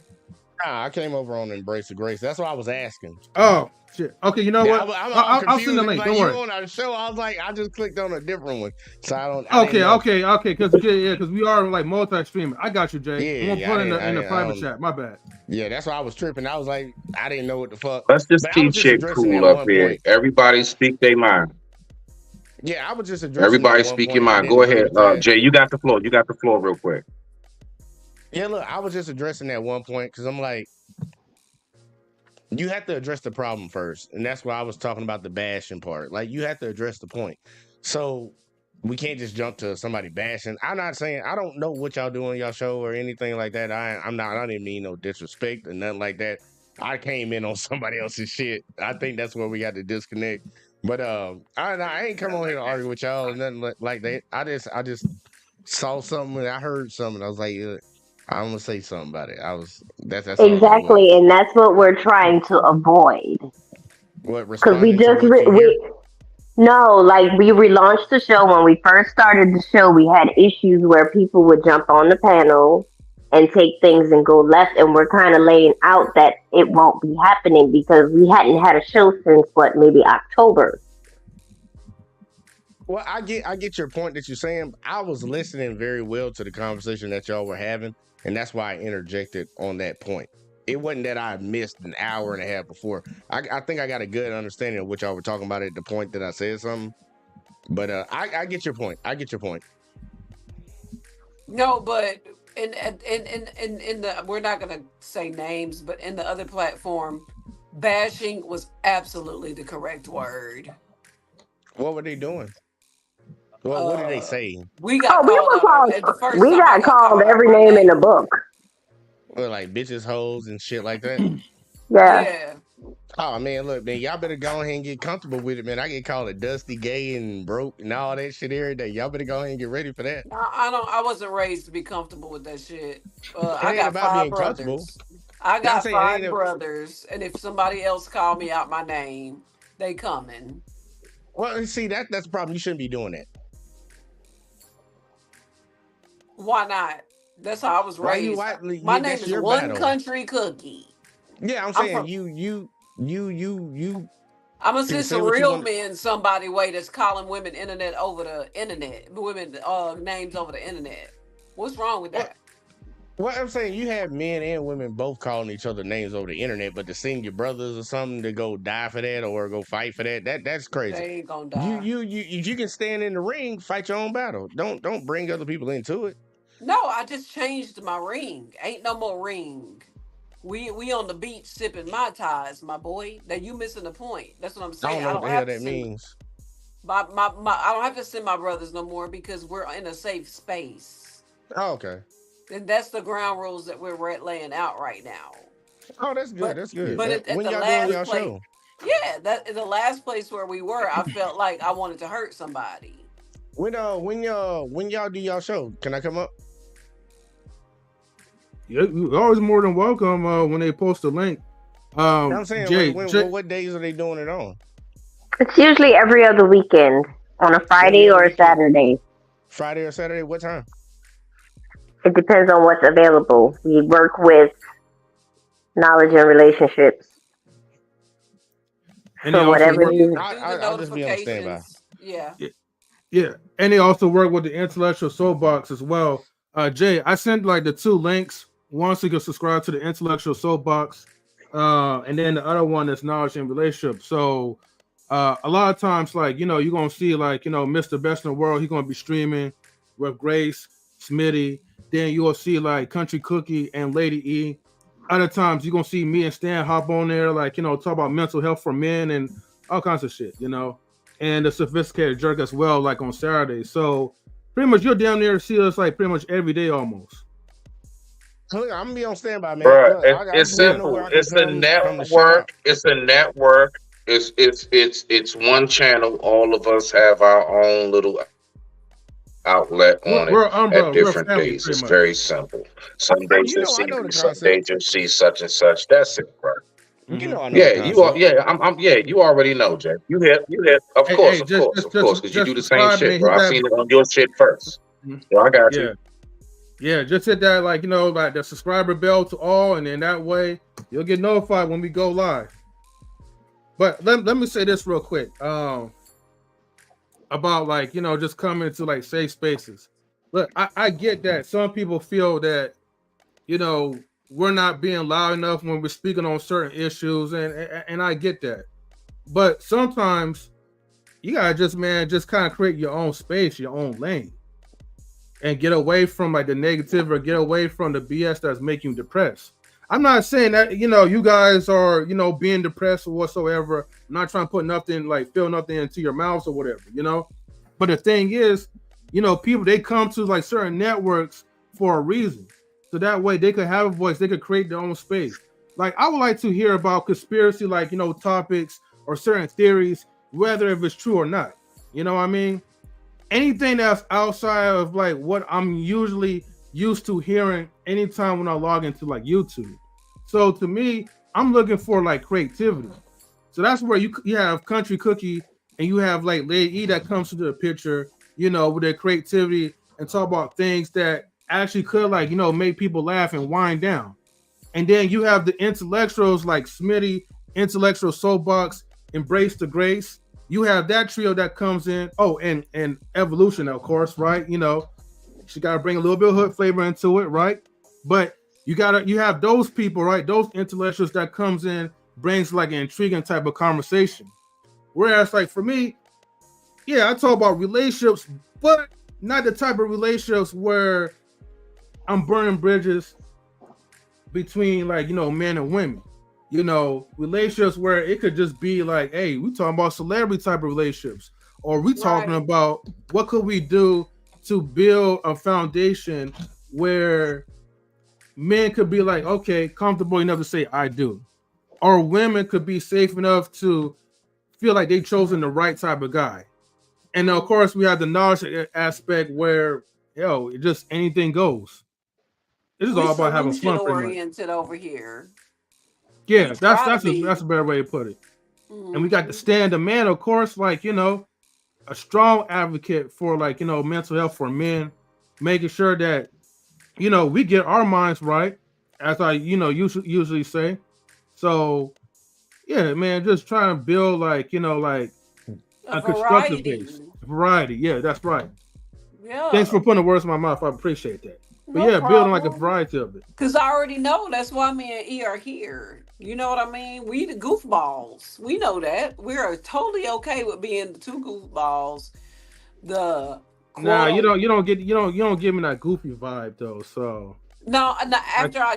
Nah, I came over on Embrace of Grace. That's what I was asking. Oh shit. Okay, you know Yeah, what? I'm all I'll confused. send the It was link. like Don't you worry. on our show. I was like, I just clicked on a different one, so I didn't Okay, know. because we are like multi-streaming. I got you, Jay. Yeah, I'm gonna put it in the private don't. chat. My bad. Yeah, that's why I was tripping. I was like, I didn't know what the fuck. Let's just But I was keep just shit addressing cool that up one here. point. Everybody speak their mind. Yeah, I was just addressing Everybody that one speak your point. I mind. didn't Go agree ahead. with that. Jay, you got the floor. You got the floor real quick. Yeah, look, I was just addressing that one point because I'm like, you have to address the problem first. And that's why I was talking about the bashing part. Like, you have to address the point. So we can't just jump to somebody bashing. I'm not saying I don't know what y'all do on y'all show or anything like that. I didn't mean no disrespect or nothing like that. I came in on somebody else's shit. I think that's where we got to disconnect. But I ain't come on here to argue with y'all or nothing like that. I just saw something and I heard something. I was like, I'm gonna say something about it. That's all that was. Exactly, and that's what we're trying to avoid. What Because we responding to just what you hear? no, like we relaunched the show. When we first started the show, we had issues where people would jump on the panel and take things and go left, and we're kind of laying out that it won't be happening because we hadn't had a show since maybe October. Well, I get your point that you're saying. I was listening very well to the conversation that y'all were having, and that's why I interjected on that point. It wasn't that I missed an hour and a half before. I think I got a good understanding of what y'all were talking about at the point that I said something. But I get your point. I get your point. No, but in the we're not gonna say names, but in the other platform, bashing was absolutely the correct word. What were they doing? Well, what did they say? We Oh, got we called were out called. at the first We time I got got called called out every my name in the name. book. Well, like bitches, hoes, and shit like that. Yeah. Yeah. Oh man, look, man, y'all better go ahead and get comfortable with it, man. I get called a dusty, gay, and broke, and all that shit every day. Y'all better go ahead and get ready for that. I wasn't raised to be comfortable with that shit. It I ain't got about 5 being comfortable. brothers. I Now I'm got saying it ain't. 5 brothers, and if somebody else call me out my name, they coming. Well, see that's the problem. You shouldn't be doing that. Why not? That's how I was Why you? raised. Why? My name That's is your One battle. Country Cookie. Yeah, I'm I'm saying from. you I'm gonna can send say some what you real want. men somebody way that's calling women internet over the internet. Women names over the internet. What's wrong with What? that? What I'm saying, you have men and women both calling each other names over the internet, but to send your brothers or something to go die for that or go fight for that's crazy. They ain't gonna You die. you you if you can stand in the ring, fight your own battle. Don't bring other people into it. No, I just changed my ring. Ain't no more ring. We on the beach sipping Mai Tais, my boy. Now you missing the point. That's what I'm I saying. don't know I what don't the hell have to that send means. I don't have to send my brothers no more because we're in a safe space. Oh, okay. And that's the ground rules that we're laying out right now. Oh, that's good. But That's good. but at When the y'all doing last y'all place, show? yeah, that is the last place where we were. I felt like I wanted to hurt somebody. When y'all do y'all show? Can I come up? Yeah, you're always more than welcome when they post a link. I'm saying, Jay, what days are they doing it on? It's usually every other weekend on a Friday Every other or a weekend. Saturday. Friday or Saturday? What time? It depends on what's available. We work with knowledge and relationships. and they So also whatever work. you, I'll just be on standby. Notifications. Yeah. Yeah, and they also work with the intellectual soapbox as well. Jay, I sent like the 2 links. One so you can subscribe to the intellectual soapbox, and then the other one is knowledge and relationship. So a lot of times, like you're gonna see like Mr. Best in the World. He's gonna be streaming with Grace, Smitty. Then you will see like Country Cookie and Lady E. Other times you're gonna see me and Stan hop on there, like talk about mental health for men and all kinds of shit, and the sophisticated jerk as well, like on Saturday. So pretty much you're down there to see us like pretty much every day almost. Look, I'm gonna be on standby, man. Bruh, Look, I it's just want to know where simple. I can It's a come to shout out. network. It's a network. It's one channel. All of us have our own little outlet on We're it umbrella, at we're different family days. pretty It's much. very simple. Some days you I see know me, the some concept. days you see such and such. That's it, bro. I know Yeah, the you are. concept. Yeah, I'm. Yeah, you already know, Jay. You hit. Of course, Hey, of course, of course, because you just do the same subscribe, shit, man. Hit bro. I that. seen it on your shit first. So I got you. Yeah, just hit that like like the subscriber bell to all, and then that way you'll get notified when we go live. But let me say this real quick. About like just coming to like safe spaces. Look, I get that some people feel that we're not being loud enough when we're speaking on certain issues, and I get that. But sometimes you gotta just kind of create your own space, your own lane, and get away from like the negative or get away from the BS that's making you depressed. I'm not saying that you guys are being depressed or whatsoever. I'm not trying to put nothing like fill nothing into your mouths or whatever, But the thing is, people they come to like certain networks for a reason. So that way they could have a voice, they could create their own space. Like I would like to hear about conspiracy, like topics or certain theories, whether if it's true or not. You know what I mean? Anything that's outside of like what I'm usually used to hearing anytime when I log into like YouTube. So to me, I'm looking for like creativity. So that's where you have Country Cookie and you have like Lady E that comes into the picture, with their creativity and talk about things that actually could like, make people laugh and wind down. And then you have the intellectuals like Smitty, Intellectual Soapbox, Embrace the Grace. You have that trio that comes in. Oh, and Evolution, of course, right? She got to bring a little bit of hood flavor into it, right? But you have those people, right? Those intellectuals that comes in, brings like an intriguing type of conversation. Whereas, like for me, yeah, I talk about relationships, but not the type of relationships where I'm burning bridges between like men and women. Relationships where it could just be like, hey, we talking about celebrity type of relationships, or we talking about what could we do to build a foundation where men could be like, okay, comfortable enough to say I do, or women could be safe enough to feel like they've chosen the right type of guy. And of course, we have the knowledge aspect where just anything goes. This is all about having fun. Oriented over here. Yeah, that's a better way to put it. And we got to stand the man, of course, like a strong advocate for like mental health for men, making sure that we get our minds right, as I usually say. So yeah, man, just trying to build like like a constructive base. Variety, yeah, that's right. Yeah. Thanks for putting the words in my mouth. I appreciate that. But no problem. Building like a variety of it. Because I already know that's why me and E are here. You know what I mean? We the goofballs. We know that. We are totally okay with being the two goofballs. You don't give me that goofy vibe though. So no, after I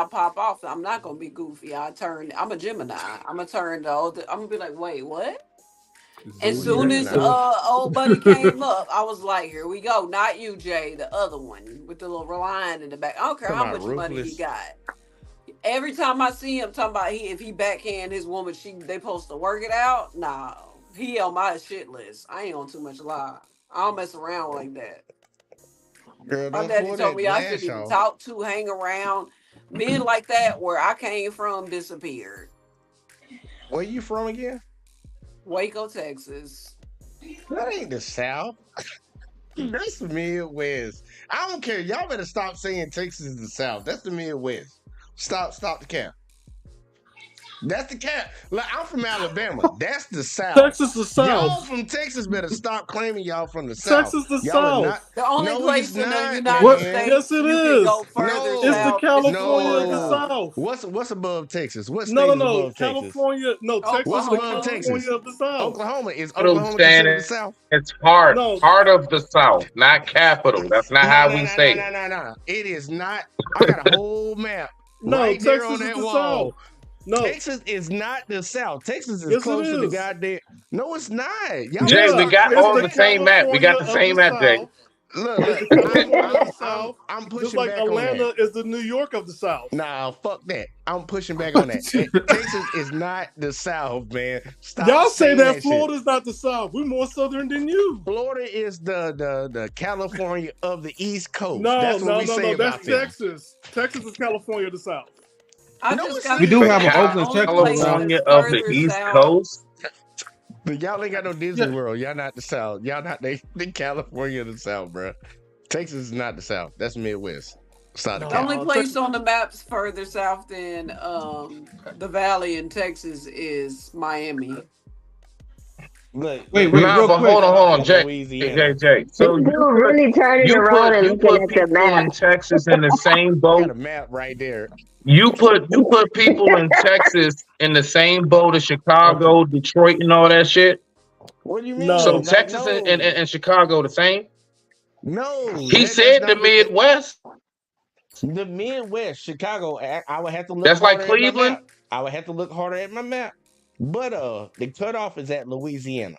pop off, I'm not gonna be goofy. I'm a Gemini. I'm gonna be like, wait, what? As soon as old buddy came up, I was like, here we go. Not you, Jay, the other one with the little line in the back. I don't care how much money he got. every time I see him talking about if he backhand his woman, they supposed to work it out. Nah, he on my shit list. I ain't on too much lie. I don't mess around like that. Girl, My don't daddy pull told that me I shouldn't lash even off. talk to, hang around. Men like that, where I came from, disappeared. Where you from again? Waco, Texas. That ain't the South. That's the Midwest. I don't care. Y'all better stop saying Texas is the South. That's the Midwest. Stop the cap. That's the cap. Like, I'm from Alabama. That's the South. Texas the Y'all South. from Texas better stop claiming y'all from the South. Texas the Y'all are South. not. The only No, place it's in the not, United What? man. States Yes, it you can go is. further No. It's the south is California of the Florida. South. What's above Texas? What No, state no, is no. above Texas? California. No, Texas What's is the above Oklahoma. Texas? California of the South. Oklahoma. Is Capital, Oklahoma Stan, considered the South? it's heart No, of the South, not capital. That's not how we say it. No. It is not. I got a whole map no. right there Texas on is that the wall. South. No. Texas is not the South. Texas is Yes, it close to the is. goddamn. No, it's not. Y'all Jay, better we start got It's all claiming the the that. same map. We got California the of same the map, Jay. South. Look, It's the California of the I'm South. I'm Just pushing like back on that. Atlanta is the New York of the South. Nah, fuck that. I'm pushing back on that. Texas is not the South, man. Stop Y'all say saying that shit. Florida's not the South. We're more southern than you. Florida is the California of the East Coast. No, That's what no, we no, say no. about That's them. Texas. Texas is California of the South. I No, just it's got We to do The have say an the Oakland, only Texas place now. California that's of the further East south. Coast. But y'all ain't got no Disney Yeah. World. Y'all not the South. Y'all not the California of the South, bro. Texas is not the South. That's Midwest. Stop the The cap. only No, place Texas. on the maps further south than the Valley in Texas is Miami. Look, Wait, look, Nah, real but quick. hold on, in Jay. Louisiana. Jay. This So dude really turning around and you looking put at the people in map. Texas in the same I got boat. a map right there. You put people in Texas in the same boat as Chicago, Detroit, and all that shit. What do you mean? No. So Like, Texas no, and Chicago the same. no. He That's said the not Midwest. the Midwest, Chicago. I would have to look That's like harder at my Cleveland. map. I would have to look harder at my map. But the cutoff is at Louisiana.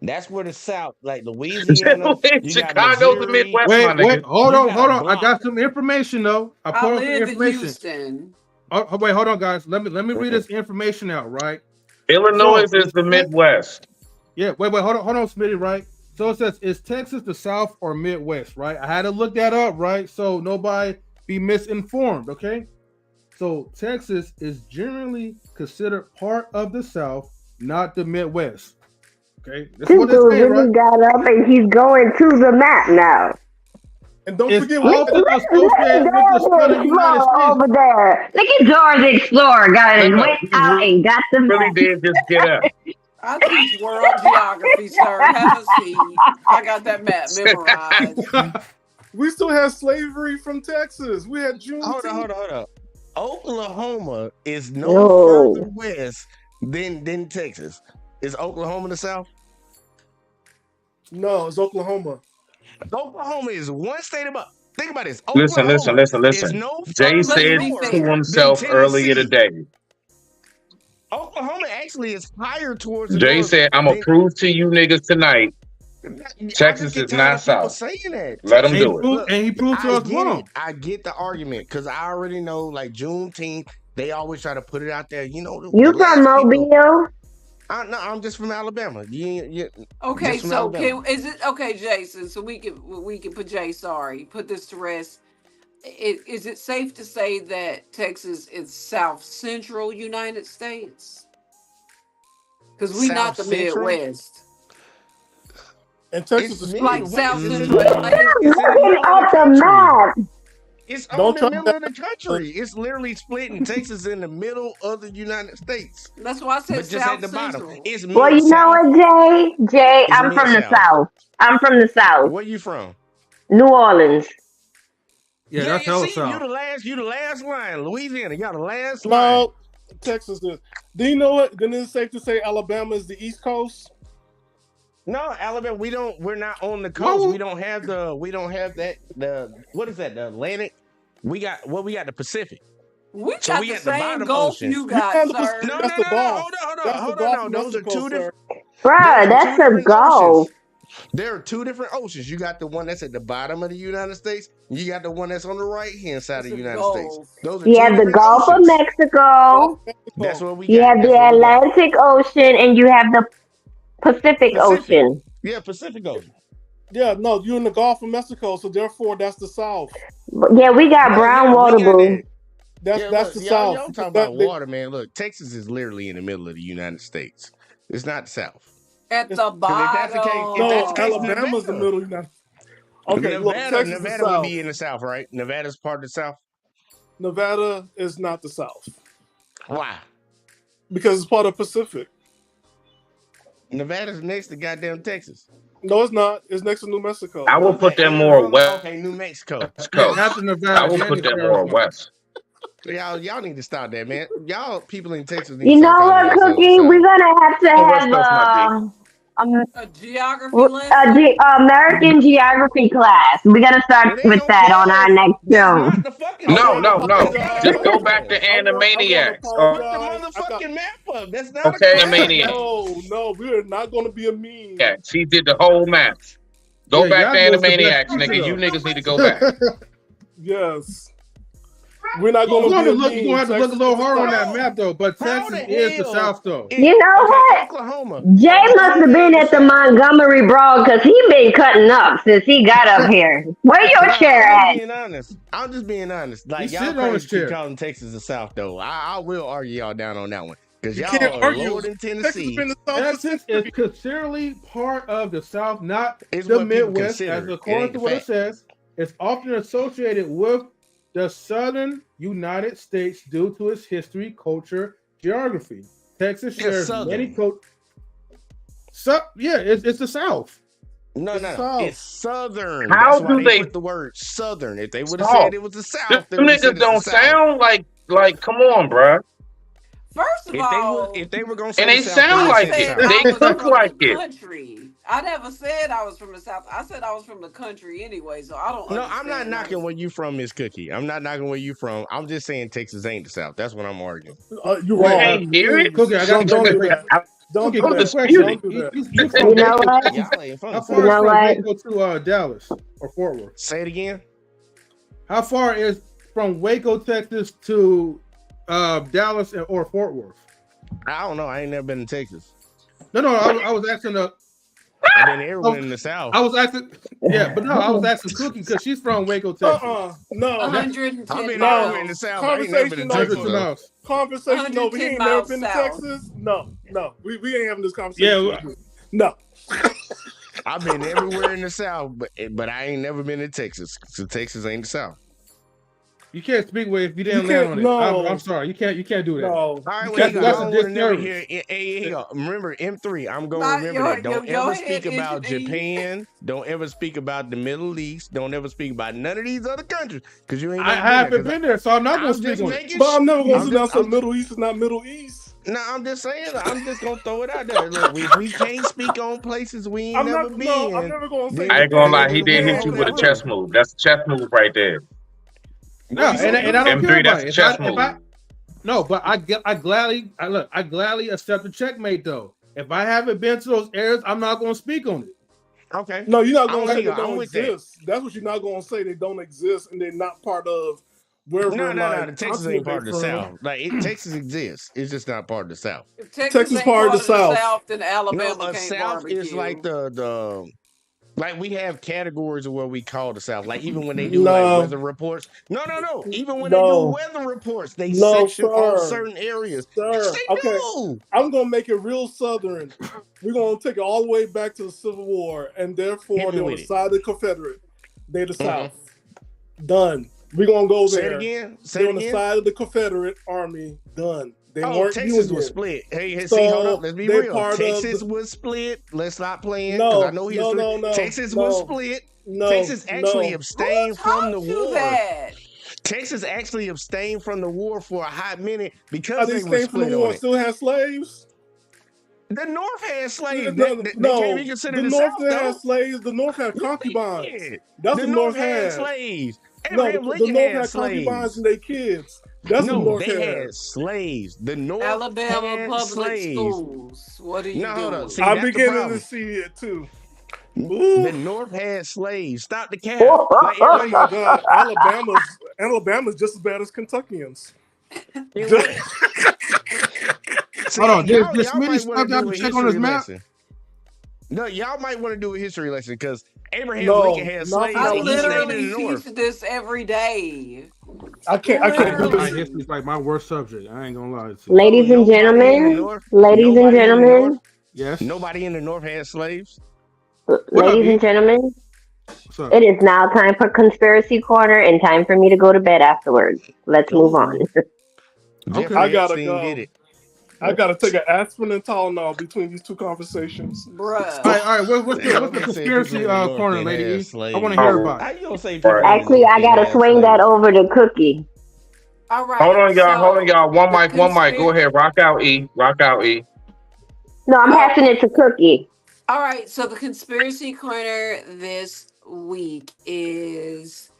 That's where the South, like Louisiana, you got Chicago's the Missouri. Midwest, my Wait, nigga. hold You on, got hold a on. I block. got some information though. I I put up some live in information. Houston. Oh, wait, hold on, guys. Let me read this information out, right? Illinois So is the Midwest. yeah, wait, hold on, Smitty, right? So it says, is Texas the South or Midwest, right? I had to look that up, right? So nobody be misinformed, okay? So Texas is generally considered part of the South, not the Midwest. Okay, that's This what dude they're saying, really right? got up and he's going to the map now. And don't It's forget, also Let associated with the Southern United Explorer States. over there. Look at George the Explorer. No, Went he out and got the really map. did just get up. I teach world geography, sir. Have a seat. I got that map memorized. we still have slavery from Texas. We had Juneteenth. Hold on. Oklahoma is no No. further west than Texas. Is Oklahoma the South? No, it's Oklahoma. Oklahoma is one state above. Think about this. Listen. Oklahoma is Listen. no Jay further said be north to fair. himself than earlier Tennessee. today. Oklahoma actually is higher towards the Jay north said, "I'm gonna than. prove to you niggas tonight, I Texas just get is tired not of people South. saying that. Let him Texas, do it." look, And he proved to I us get wrong. it. I get the argument because I already know, like Juneteenth, they always try to put it out there. You know, You the from last people. Mobile? No, I'm just from Alabama. Okay, Just from so Alabama. is it okay, Jason? So we can put Jay. Sorry, put this to rest. Is it safe to say that Texas is South Central United States? Because we not South the Central? Midwest. And Texas It's is Like Midwest. South It's in Central the LA. it's in the Looking middle of at the the country. map. It's Don't on the try middle that. of the country. It's literally splitting Texas in the middle of the United States, That's why I said but just at South the bottom. Central. It's Well, mid you know south. what, Jay? It's I'm mid from the south. South. I'm from the South. Where you from? New Orleans. Yeah, that's you hella see, you South. the last line. Louisiana, y'all the last line. No, Texas is. Do you know what? Then it's safe to say Alabama is the East Coast. No, Alabama, we're not on the coast. Whoa. We don't have that what is that, the Atlantic? We got the Pacific. We So got we the got the same bottom Gulf ocean. you Yeah, got, the sir. Pacific. No, That's the Gulf. hold That's the on. Gulf No, of those are Mexico, two different. sir. Bruh, Those are that's two a different Gulf. oceans. There are two different oceans. You got the one that's at the bottom of the United States. You got the one that's on the right hand side It's of a the United States. Gulf. Those are You two have the different Gulf of oceans. Mexico, That's what we you got. have That's the what we got. Atlantic Ocean, and you have the Pacific Pacific. Ocean. Yeah, Pacific Ocean. Yeah, no, you're in the Gulf of Mexico, so therefore that's the South. Yeah, we got Well, brown yeah, water, we got boo. that. That's Yeah, that's look, the y'all South. talking Because about that, water, man. Look, Texas is literally in the middle of the United States. It's not the South. At it's, the Because if that's the case, if no, that's the case, Alabama's the Nevada, middle. Okay, look, Texas is Nevada would South. be in the South, right? Nevada's part of the South. Nevada is not the South Why? because it's part of Pacific. Nevada's next to goddamn Texas. No, it's not. It's next to New Mexico. I will put that more Arizona? west Okay, New Mexico. coast. After I Nevada, will then put it's that more Arizona. west. Y'all need to stop that, man. Y'all people in Texas need You to know stop calling what, yourselves Cookie? the We're South. gonna have to The west have coast might be. a geography lesson. American geography class. We're gonna start It ain't with no that on our class. next That's show. not the fucking I No, want to no, class. no. That's not apologize. the Just go back to class. I want to Animaniacs. Put the apologize. I got motherfucking map up. That's not a Okay, class. Animaniacs. no. We are not going to be a meme. Yeah, she did the whole map. Go Yeah, back to y'all go to the Animaniacs, best nigga. You picture niggas need to go back. Yes, we're not You're going to gonna be a look. meme. You're gonna have to look a Texas little is the harder on South. that map, though. But How Texas the is the hell? South, though. You know Okay, what? Oklahoma. Jay must have Oklahoma been ain't the at the South. Montgomery Brawl because he been cutting up since he got up here. Where your Nah, chair I'm just at? being honest. I'm just being honest. Like He's y'all sitting on his crazy keep chair. calling Texas the South, though. I will argue y'all down on that one because You y'all can't are argue. lower than Texas has Tennessee. been the South for Texas is centuries. considerably part of the South, not It's the what people Midwest, as consider. It according ain't to the what it fact. says. It's often associated with the southern United States due to its history, culture, geography. Texas It's shares many southern. yeah, it's the South. No, It's no, the no. South. It's southern. How That's why do they they put the word southern. If they would have talk? said it was the Them South, they would have said niggas it's the don't South. sound like. Come on, bruh. First of all, If they were gonna say And the they South, they sound would I have like said the it. said South. I They was look from like the it. country. I never said I was from the South. I said I was from the country anyway, so I don't No, I'm not understand knocking that. where you from, Miss Cookie. I'm not knocking where you from. I'm just saying Texas ain't the South. That's what I'm arguing. You're Wait, You wrong. ain't hear it? Cookie, I got Don't a do question. that. Don't Cookie, do got a that. question. Don't do that. You from You know Waco, what? Texas? Y'all ain't How funny. far You is know from what? Waco to Dallas or Fort Worth? Say it again. How far is from Waco, Texas to Dallas or Fort Worth? I don't know. I ain't never been to Texas. No, I was asking I've been everywhere in the South. I was asking, yeah, but no, I was asking Cookie because she's from Waco, Texas. No. I've 110 been No. everywhere in the miles. South. I ain't never been to Conversation over. Texas 102 though. miles. Conversation over. He 110 ain't never miles been to south. Texas. No. We ain't having this Yeah, conversation. No. I've been everywhere in the South, but I ain't never been to Texas. So Texas ain't the South. you can't speak with if you You didn't land can't. on it. No. I'm sorry, you can't do that. No. All right, You well, can't here do you go. I That's a don't that. want to never disservice. hear. Here you go. Remember M3. I'm gonna Not remember your that. Don't your ever head speak about engineer. Japan. Don't ever speak about the Middle East. Don't ever speak about none of these other countries because you ain't I never been there. haven't 'Cause been there, so I'm not going I'm to speak just on it. making. But I'm never gonna I'm sit down and just. say Middle East is not Middle East. No, I'm just saying. I'm just gonna throw it out there. Look, if we can't speak on places we ain't I'm never not. No, I'm been, never gonna say then I ain't gonna Japan lie. is He did hit Japan. you all with a that chess way. move. That's a chess move right there. No, What you and say? I don't care M3, about that's a it. chess move. No, but I gladly accept the checkmate though. If I haven't been to those areas, I'm not going to speak on it. Okay. No, you're not I'm gonna say with they you. I'm don't with that. exist. That's what you're not gonna say. They don't exist and they're not part of No, wherever no. The Texas ain't continent they part of the from. South. Texas exists. It's just not part of the South. If Texas Texas ain't part part of of the the South. South, then No, Alabama a can't South is like barbecue. the like we have categories of what we call the South. Like even when they do like No, weather reports. No. Even when they do no, weather reports, they no, section off sir. certain areas. Yes, Sir. they Okay. do. I'm gonna make it real southern. We're gonna take it all the way back to the Civil War, and Hit therefore me they're on with the it. side of the Confederate. They're the Mm-hmm. South. Done. We're gonna go Say it there. again. Say They're it on the again. side of the Confederate Army. Done. They Oh, weren't Texas was Union. split. Hey, see, hold up. So Let's be they're real. part of Texas the. was split. Let's stop playing because I know history. Texas was split. Texas actually Who abstained from the told you war. that? Texas actually abstained from the war for a hot minute Are because they they were staying from the split war on and it. still have slaves? The North had slaves. No, They can't no. be considered The the North South, didn't though. have slaves. The North had Yeah, they concubines. did. That's The what North North had had. slaves. No, Abraham the Lincoln North had had concubines slaves. and their kids. That's what No, North they had. had slaves. The North Alabama had public slaves. schools. What are you No, hold up. doing? See, I'm that's the beginning problem. to see it too. The North had slaves. Stop the cap. Like, Oh my God, Alabama's just as bad as Kentuckians. it was. See, Hold on, y'all this might many want stuff to that I do can a check on this history map. lesson. No, y'all might want to do a history lesson because Abraham No, Lincoln had not slaves I for and he stayed in literally the teach North. this every day. I can't do My this. history is like my worst subject. I ain't gonna lie to you. Ladies and Nobody in the gentlemen, North. ladies and Nobody in the gentlemen, North. Yes. Nobody in the North had slaves. What up, ladies E? and gentlemen, What's up? it is now time for Conspiracy Corner and time for me to go to bed afterwards. Let's move on. Jeffrey I gotta Epstein go. did it. I gotta take an aspirin and Tylenol between these two conversations. Bruh. All right. What's the Nobody said conspiracy people in the North corner, didn't Lady have E? slaves. I want to hear about How it. you gonna say people in the Actually, North I didn't gotta have swing that slaves? over to Cookie. All right. Hold on, y'all. One the mic. Go ahead. Rock out, E. No, I'm All passing it to Cookie. All right, so the conspiracy corner this week is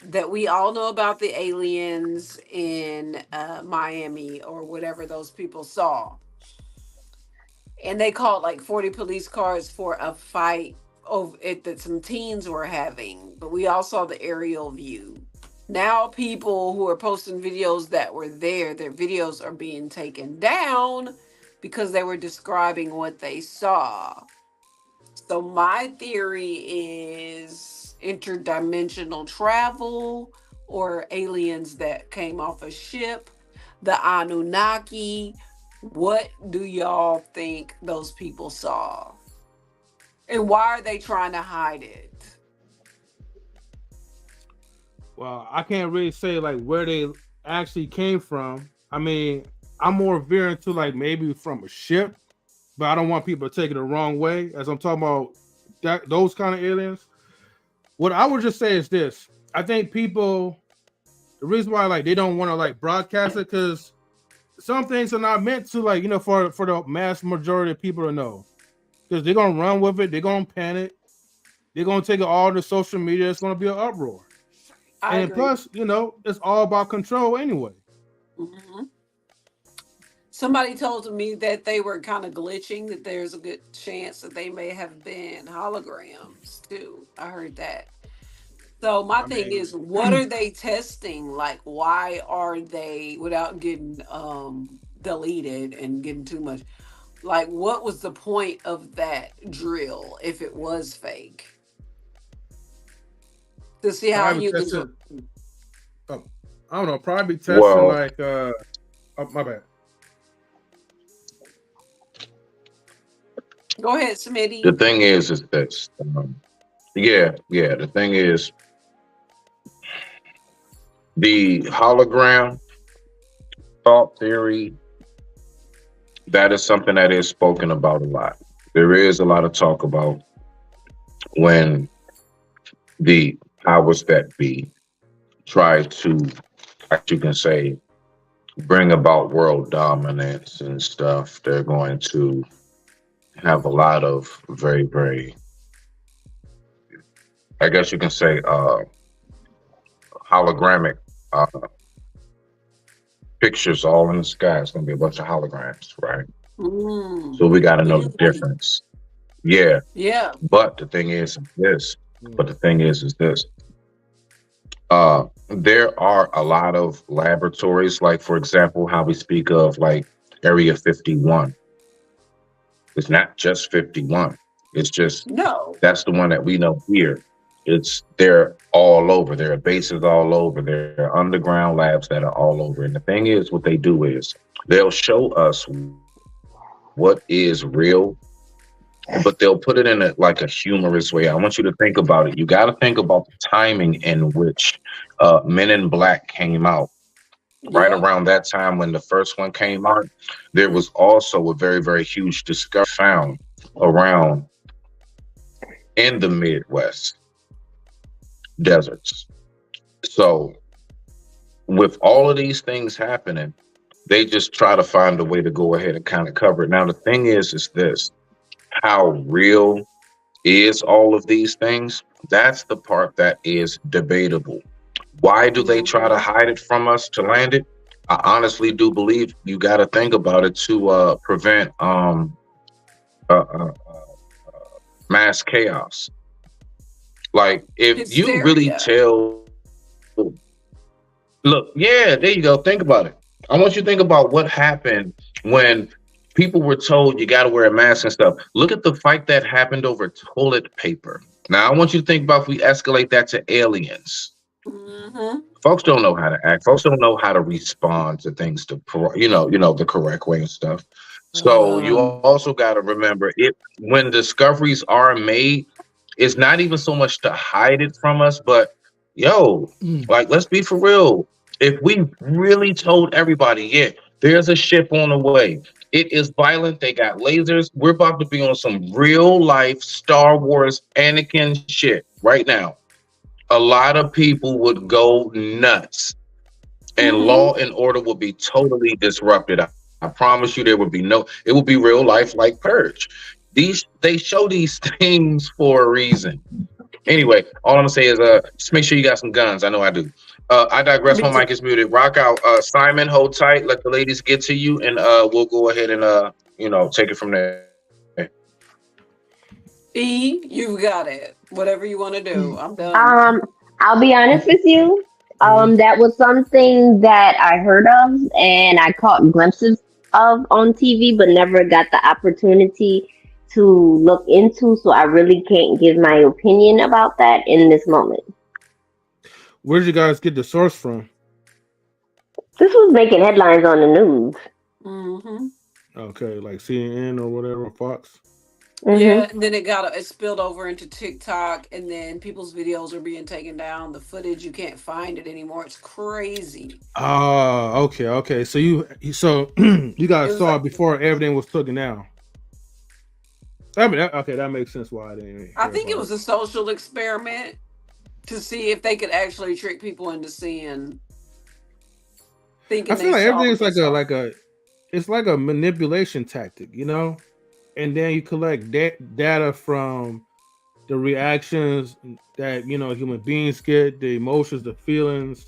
that we all know about the aliens in Miami or whatever those people saw. And they called like 40 police cars for a fight over it that some teens were having. But we all saw the aerial view. Now people who are posting videos that were there, their videos are being taken down because they were describing what they saw. So my theory is interdimensional travel or aliens that came off a ship, the Anunnaki. What do y'all think those people saw? And why are they trying to hide it? Well, I can't really say like where they actually came from. I mean, I'm more veering to like maybe from a ship, but I don't want people to take it the wrong way as I'm talking about those kind of aliens. What I would just say is this: I think people, the reason why like they don't want to like broadcast it because some things are not meant to like for the mass majority of people to know, because they're gonna run with it, they're gonna panic, they're gonna take it all to social media. It's gonna be an uproar. I And agree. plus, it's all about control anyway. Mm-hmm. Somebody told me that they were kind of glitching, that there's a good chance that they may have been holograms too. I heard that. So my thing is, what are they testing? Like, why are they, without getting deleted and getting too much, like, what was the point of that drill if it was fake? To see how Probably you testing, can. I don't know, probably testing Well- like oh, my bad. Go ahead, Smitty. The thing is this. The thing is, the hologram thought theory, that is something that is spoken about a lot. There is a lot of talk about when the powers that be try to, like you can say, bring about world dominance and stuff. They're going to have a lot of very, very, I guess you can say, hologramic pictures all in the sky. It's going to be a bunch of holograms, right? Mm. So we got to know the difference. Yeah. Yeah. But the thing is this. There are a lot of laboratories, like, for example, how we speak of like Area 51. It's not just 51. It's just, No. that's the one that we know here. They're all over. There are bases all over. There are underground labs that are all over. And the thing is, what they do is they'll show us what is real, but they'll put it in a humorous way. I want you to think about it. You got to think about the timing in which Men in Black came out. Right around that time when the first one came out, there was also a very, very huge discovery found around in the Midwest deserts. So with all of these things happening, they just try to find a way to go ahead and kind of cover it. Now, the thing is this: how real is all of these things? That's the part that is debatable. Why do they try to hide it from us to land it? I honestly do believe you got to think about it to prevent mass mass chaos. Like, if you really Hysteria. tell, look, yeah, there you go. Think about it. I want you to think about what happened when people were told you got to wear a mask and stuff. Look at the fight that happened over toilet paper. Now, I want you to think about if we escalate that to aliens. Mm-hmm. Folks don't know how to act. Folks don't know how to respond to things the correct way and stuff. So you also got to remember, when discoveries are made, it's not even so much to hide it from us, but like, let's be for real. If we really told everybody, yeah, there's a ship on the way, it is violent, they got lasers, we're about to be on some real life Star Wars Anakin shit right now, a lot of people would go nuts, and law and order would be totally disrupted. I promise you, it would be real life like Purge. They show these things for a reason. Anyway, all I'm gonna say is just make sure you got some guns. I know I do. I digress. My mic is muted. Rock out. Simon, hold tight. Let the ladies get to you, and we'll go ahead and take it from there. E, you got it. Whatever you want to do. I'm done. I'll be honest with you. That was something that I heard of and I caught glimpses of on TV, but never got the opportunity to look into. So I really can't give my opinion about that in this moment. Where did you guys get the source from? This was making headlines on the news. Mm-hmm. Okay, like CNN or whatever, Fox. Mm-hmm. Yeah, and then it spilled over into TikTok, and then people's videos are being taken down. The footage, you can't find it anymore. It's crazy. Oh, okay. So you guys saw it before everything was taken down. I mean, that makes sense why I didn't. I think it was a social experiment to see if they could actually trick people into seeing. I feel like everything's it's like a manipulation tactic, and then you collect data from the reactions that human beings get, the emotions, the feelings.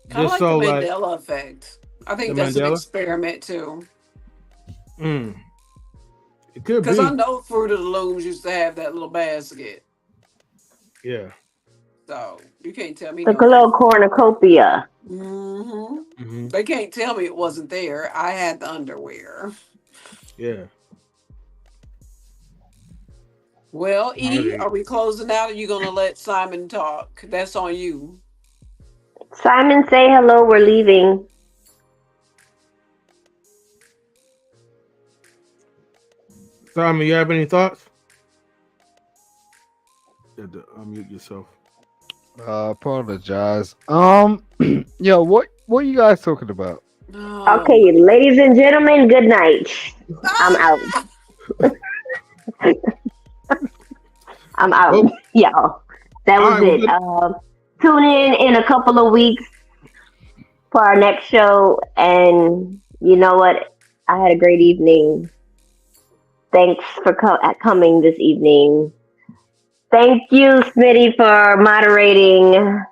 Kind of like the Mandela effect. I think that's an experiment too. It could be, because I know Fruit of the Looms used to have that little basket. Yeah. So you can't tell me. Like a little cornucopia. Mm-hmm. They can't tell me it wasn't there. I had the underwear. Yeah. Well, E, are we closing out? Or are you gonna let Simon talk? That's on you. Simon, say hello. We're leaving. Simon, you have any thoughts? You have to unmute yourself. Apologize. Yo, what are you guys talking about? Okay, ladies and gentlemen, good night. I'm out. I'm out. Oh. Y'all. That was it. Tune in a couple of weeks for our next show. And you know what? I had a great evening. Thanks for coming this evening. Thank you, Smitty, for moderating.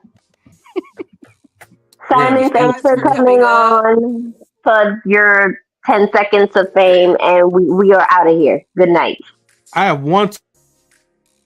Simon, thanks for coming on for your 10 seconds of fame. And we are out of here. Good night. I have one